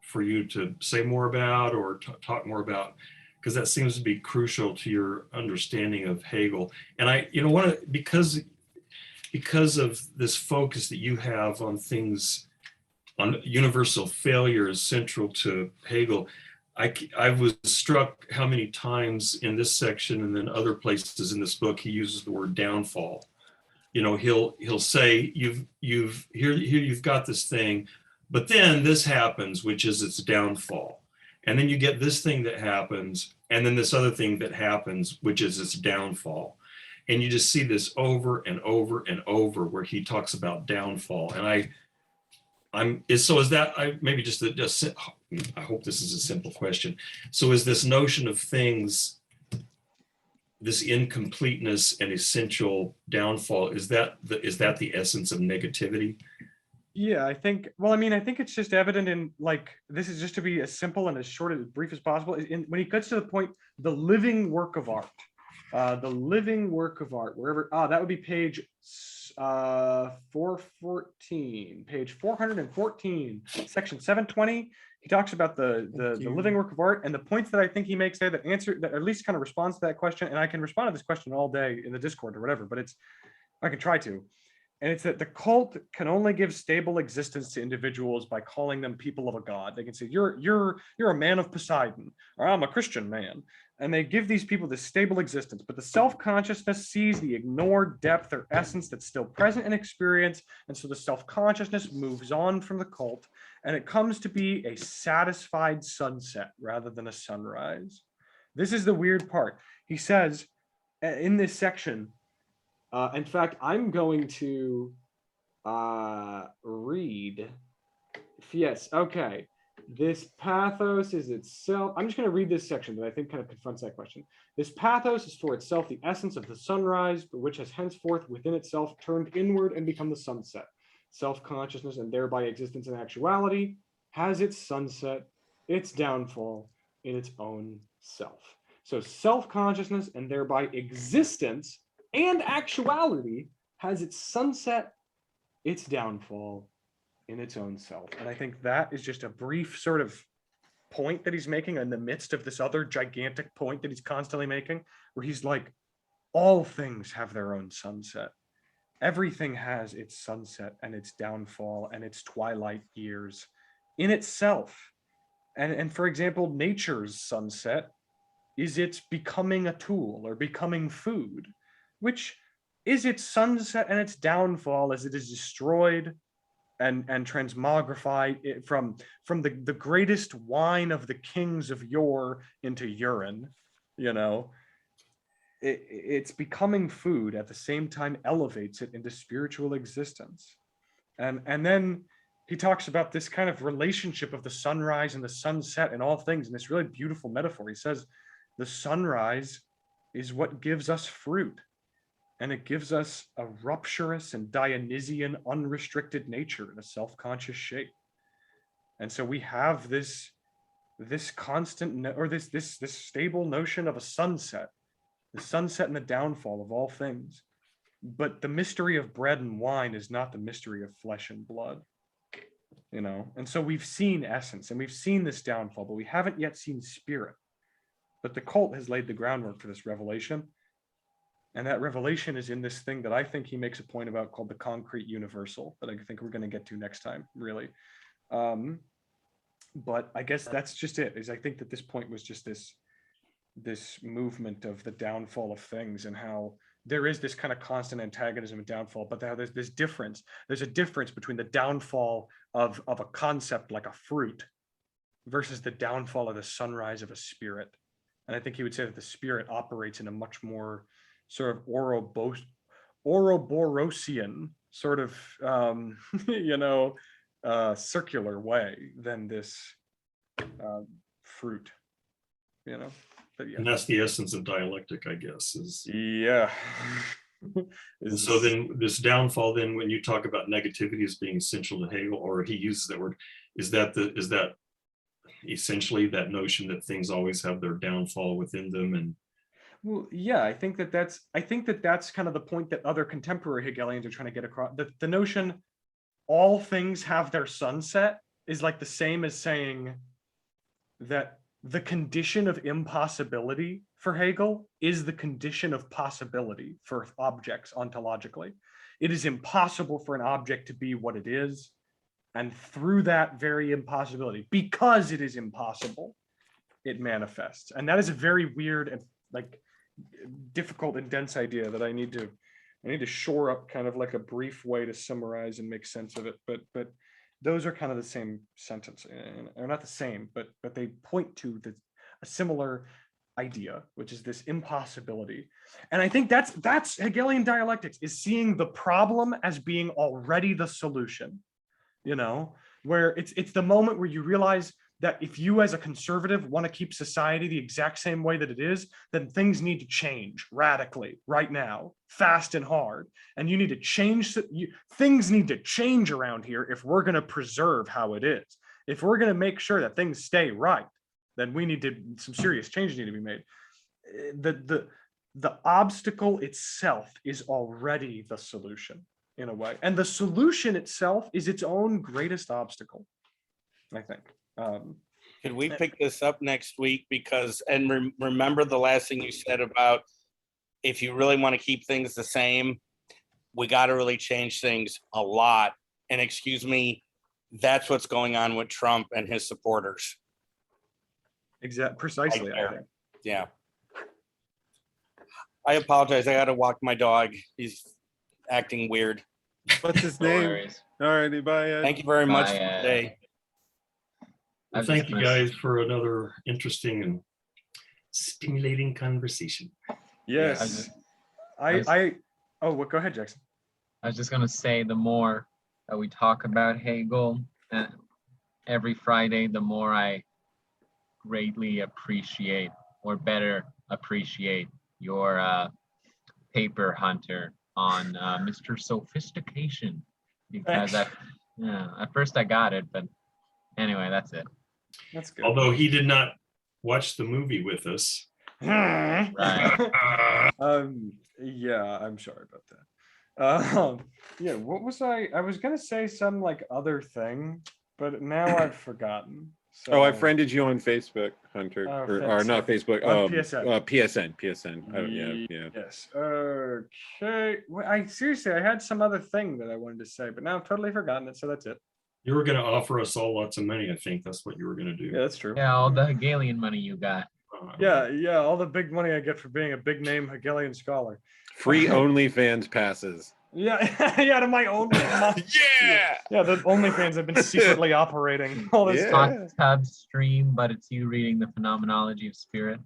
for you to say more about or talk more about, because that seems to be crucial to your understanding of Hegel. And because of this focus that you have on things, on universal failure is central to Hegel, I was struck how many times in this section and then other places in this book he uses the word downfall. He'll say you've got this thing, but then this happens, which is its downfall. And then you get this thing that happens, and then this other thing that happens, which is its downfall. And you just see this over and over and over where he talks about downfall. And I hope this is a simple question. So is this notion of things, this incompleteness and essential downfall, is that the essence of negativity? Yeah, I think it's just evident in, like, this is just to be as simple and as short and as brief as possible. When he gets to the point, the living work of art, wherever, that would be page 414, page 414, section 720. He talks about the living work of art, and the points that I think he makes there that at least kind of responds to that question. And I can respond to this question all day in the Discord or whatever, but I can try to. And it's that the cult can only give stable existence to individuals by calling them people of a god. They can say, you're a man of Poseidon, or I'm a Christian man. And they give these people this stable existence. But the self-consciousness sees the ignored depth or essence that's still present in experience. And so the self-consciousness moves on from the cult, and it comes to be a satisfied sunset rather than a sunrise. This is the weird part. He says in this section, in fact, I'm going to read. Yes, okay. This pathos is itself. I'm just going to read this section that I think kind of confronts that question. This pathos is for itself the essence of the sunrise, but which has henceforth within itself turned inward and become the sunset. Self-consciousness and thereby existence and actuality has its sunset, its downfall in its own self. So self-consciousness and thereby existence and actuality has its sunset, its downfall in its own self. And I think that is just a brief sort of point that he's making in the midst of this other gigantic point that he's constantly making, where he's like, all things have their own sunset. Everything has its sunset and its downfall and its twilight years in itself. And for example, nature's sunset is its becoming a tool or becoming food, which is its sunset and its downfall as it is destroyed and transmogrified from the greatest wine of the kings of yore into urine. It's becoming food at the same time elevates it into spiritual existence. And then he talks about this kind of relationship of the sunrise and the sunset and all things in this really beautiful metaphor. He says the sunrise is what gives us fruit, and it gives us a rupturous and Dionysian unrestricted nature in a self-conscious shape. And so we have this constant, or this stable notion of a sunset, the sunset and the downfall of all things. But the mystery of bread and wine is not the mystery of flesh and blood, And so we've seen essence and we've seen this downfall, but we haven't yet seen spirit. But the cult has laid the groundwork for this revelation. And that revelation is in this thing that I think he makes a point about called the concrete universal, that I think we're going to get to next time, really. But I guess that's just it, is I think that this point was just this movement of the downfall of things and how there is this kind of constant antagonism and downfall, but there's this difference. There's a difference between the downfall of a concept like a fruit versus the downfall of the sunrise of a spirit. And I think he would say that the spirit operates in a much more sort of Ouroborosian sort of, circular way than this fruit, But yeah. And that's the essence of dialectic, I guess, is. Yeah. And so then this downfall, then when you talk about negativity as being essential to Hegel, or he uses that word, is that essentially that notion that things always have their downfall within them? And well, yeah, I think that's kind of the point that other contemporary Hegelians are trying to get across. The notion all things have their sunset is like the same as saying that the condition of impossibility for Hegel is the condition of possibility for objects ontologically. It is impossible for an object to be what it is. And through that very impossibility, because it is impossible, it manifests. And that is a very weird and like difficult and dense idea that I need to shore up kind of like a brief way to summarize and make sense of it. But those are kind of the same sentence, or not the same, but they point to a similar idea, which is this impossibility. And I think that's Hegelian dialectics, is seeing the problem as being already the solution, where it's the moment where you realize that if you as a conservative want to keep society the exact same way that it is, then things need to change radically right now, fast and hard. And you need to change, things need to change around here if we're going to preserve how it is. If we're going to make sure that things stay right, then some serious changes need to be made. The obstacle itself is already the solution in a way. And the solution itself is its own greatest obstacle, I think. Could we pick this up next week? Because, and remember the last thing you said about if you really want to keep things the same, we got to really change things a lot. And excuse me, that's what's going on with Trump and his supporters. Precisely. Right there. Yeah. I apologize. I got to walk my dog. He's acting weird. What's his No name? worries. All righty, bye. Ed. Thank you very much Bye, for Ed. today. well, I'm thank just you gonna- guys for another interesting and stimulating conversation. Yes. Go ahead, Jackson. I was just going to say, the more that we talk about Hegel every Friday, the more I greatly appreciate, or better appreciate, your paper, Hunter, on Mr. Sophistication. Because at first I got it, but anyway, that's it. That's good. Although he did not watch the movie with us. Right. Yeah, I'm sorry about that. Yeah, what was I was gonna say some like other thing, but now I've forgotten. So, Oh, I friended you on Facebook, Hunter, Oh, or not Facebook. On PSN. PSN. Yeah. Yes. Okay. Well, I had some other thing that I wanted to say, but now I've totally forgotten it. So that's it. You were going to offer us all lots of money. I think that's what you were going to do. Yeah, that's true. Yeah, all the Hegelian money you got. Yeah. All the big money I get for being a big name Hegelian scholar. Free OnlyFans passes. Yeah, yeah, to my own. Yeah. Yeah, the OnlyFans have been secretly operating all this Yeah. time. Hot tub stream, but it's you reading the Phenomenology of Spirit.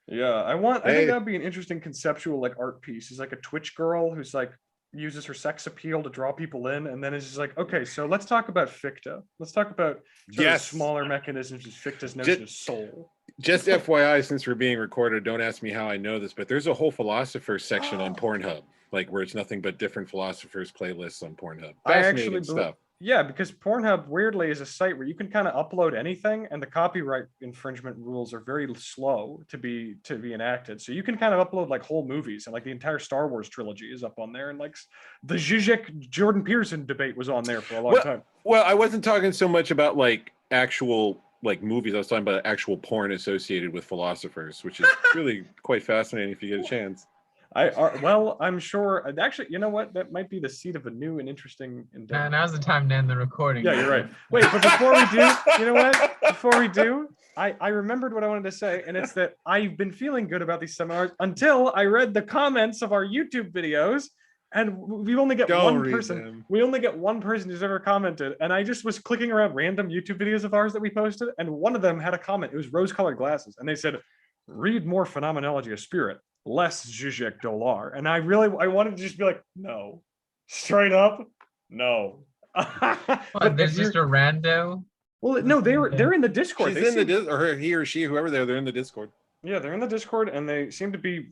Yeah, I think Hey. that'd be an interesting conceptual like art piece. Is like a Twitch girl who's like uses her sex appeal to draw people in, and then it's just like, okay, so let's talk about Fichte. Let's talk about sort of Yes. smaller mechanisms of Fichte's notion of soul. Just FYI, since we're being recorded, don't ask me how I know this, but there's a whole philosophers section on Pornhub, like where it's nothing but different philosophers playlists on Pornhub. I Fascinating actually stuff. Yeah, because Pornhub weirdly is a site where you can kind of upload anything, and the copyright infringement rules are very slow to be enacted. So you can kind of upload like whole movies, and like the entire Star Wars trilogy is up on there, and like the Zizek Jordan Peterson debate was on there for a long time. Well, I wasn't talking so much about like actual like movies. I was talking about actual porn associated with philosophers, which is really quite fascinating if you get a chance. Well, I'm sure. Actually, you know what? That might be the seed of a new and interesting endeavor. Now's the time to end the recording. Yeah, you're right. Wait, but before we do, you know what? Before we do, I remembered what I wanted to say, and it's that I've been feeling good about these seminars until I read the comments of our YouTube videos, and we only get Don't one read person. them. We only get one person who's ever commented, and I just was clicking around random YouTube videos of ours that we posted, and one of them had a comment. It was rose-colored glasses, and they said, "Read more Phenomenology of Spirit, less Zizek Dolar." And I wanted to just be like, no, straight up, no. But there's just a rando. Well, no, they're in the Discord. She's in the or he or she, whoever they're in the Discord. Yeah, they're in the Discord, and they seem to be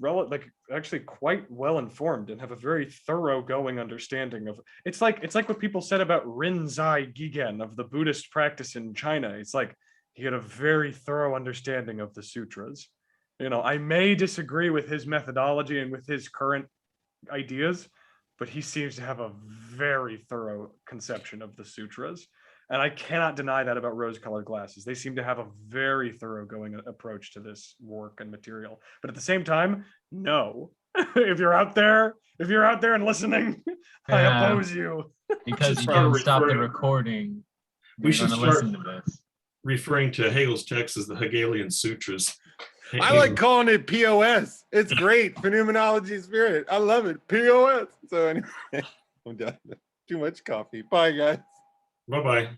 actually quite well informed and have a very thorough going understanding of. It's like what people said about Rinzai Gigen of the Buddhist practice in China. It's like he had a very thorough understanding of the sutras. You know, I may disagree with his methodology and with his current ideas, but he seems to have a very thorough conception of the sutras. And I cannot deny that about rose-colored glasses. They seem to have a very thoroughgoing approach to this work and material. But at the same time, no. If you're out there and listening, I Yeah. oppose you. Because you start didn't stop the referring- recording. We should You're gonna start listen to this. referring to Hegel's text as the Hegelian Sutras. I like calling it POS. It's great. Phenomenology spirit. I love it. POS. So anyway, I'm done. Too much coffee. Bye, guys. Bye-bye.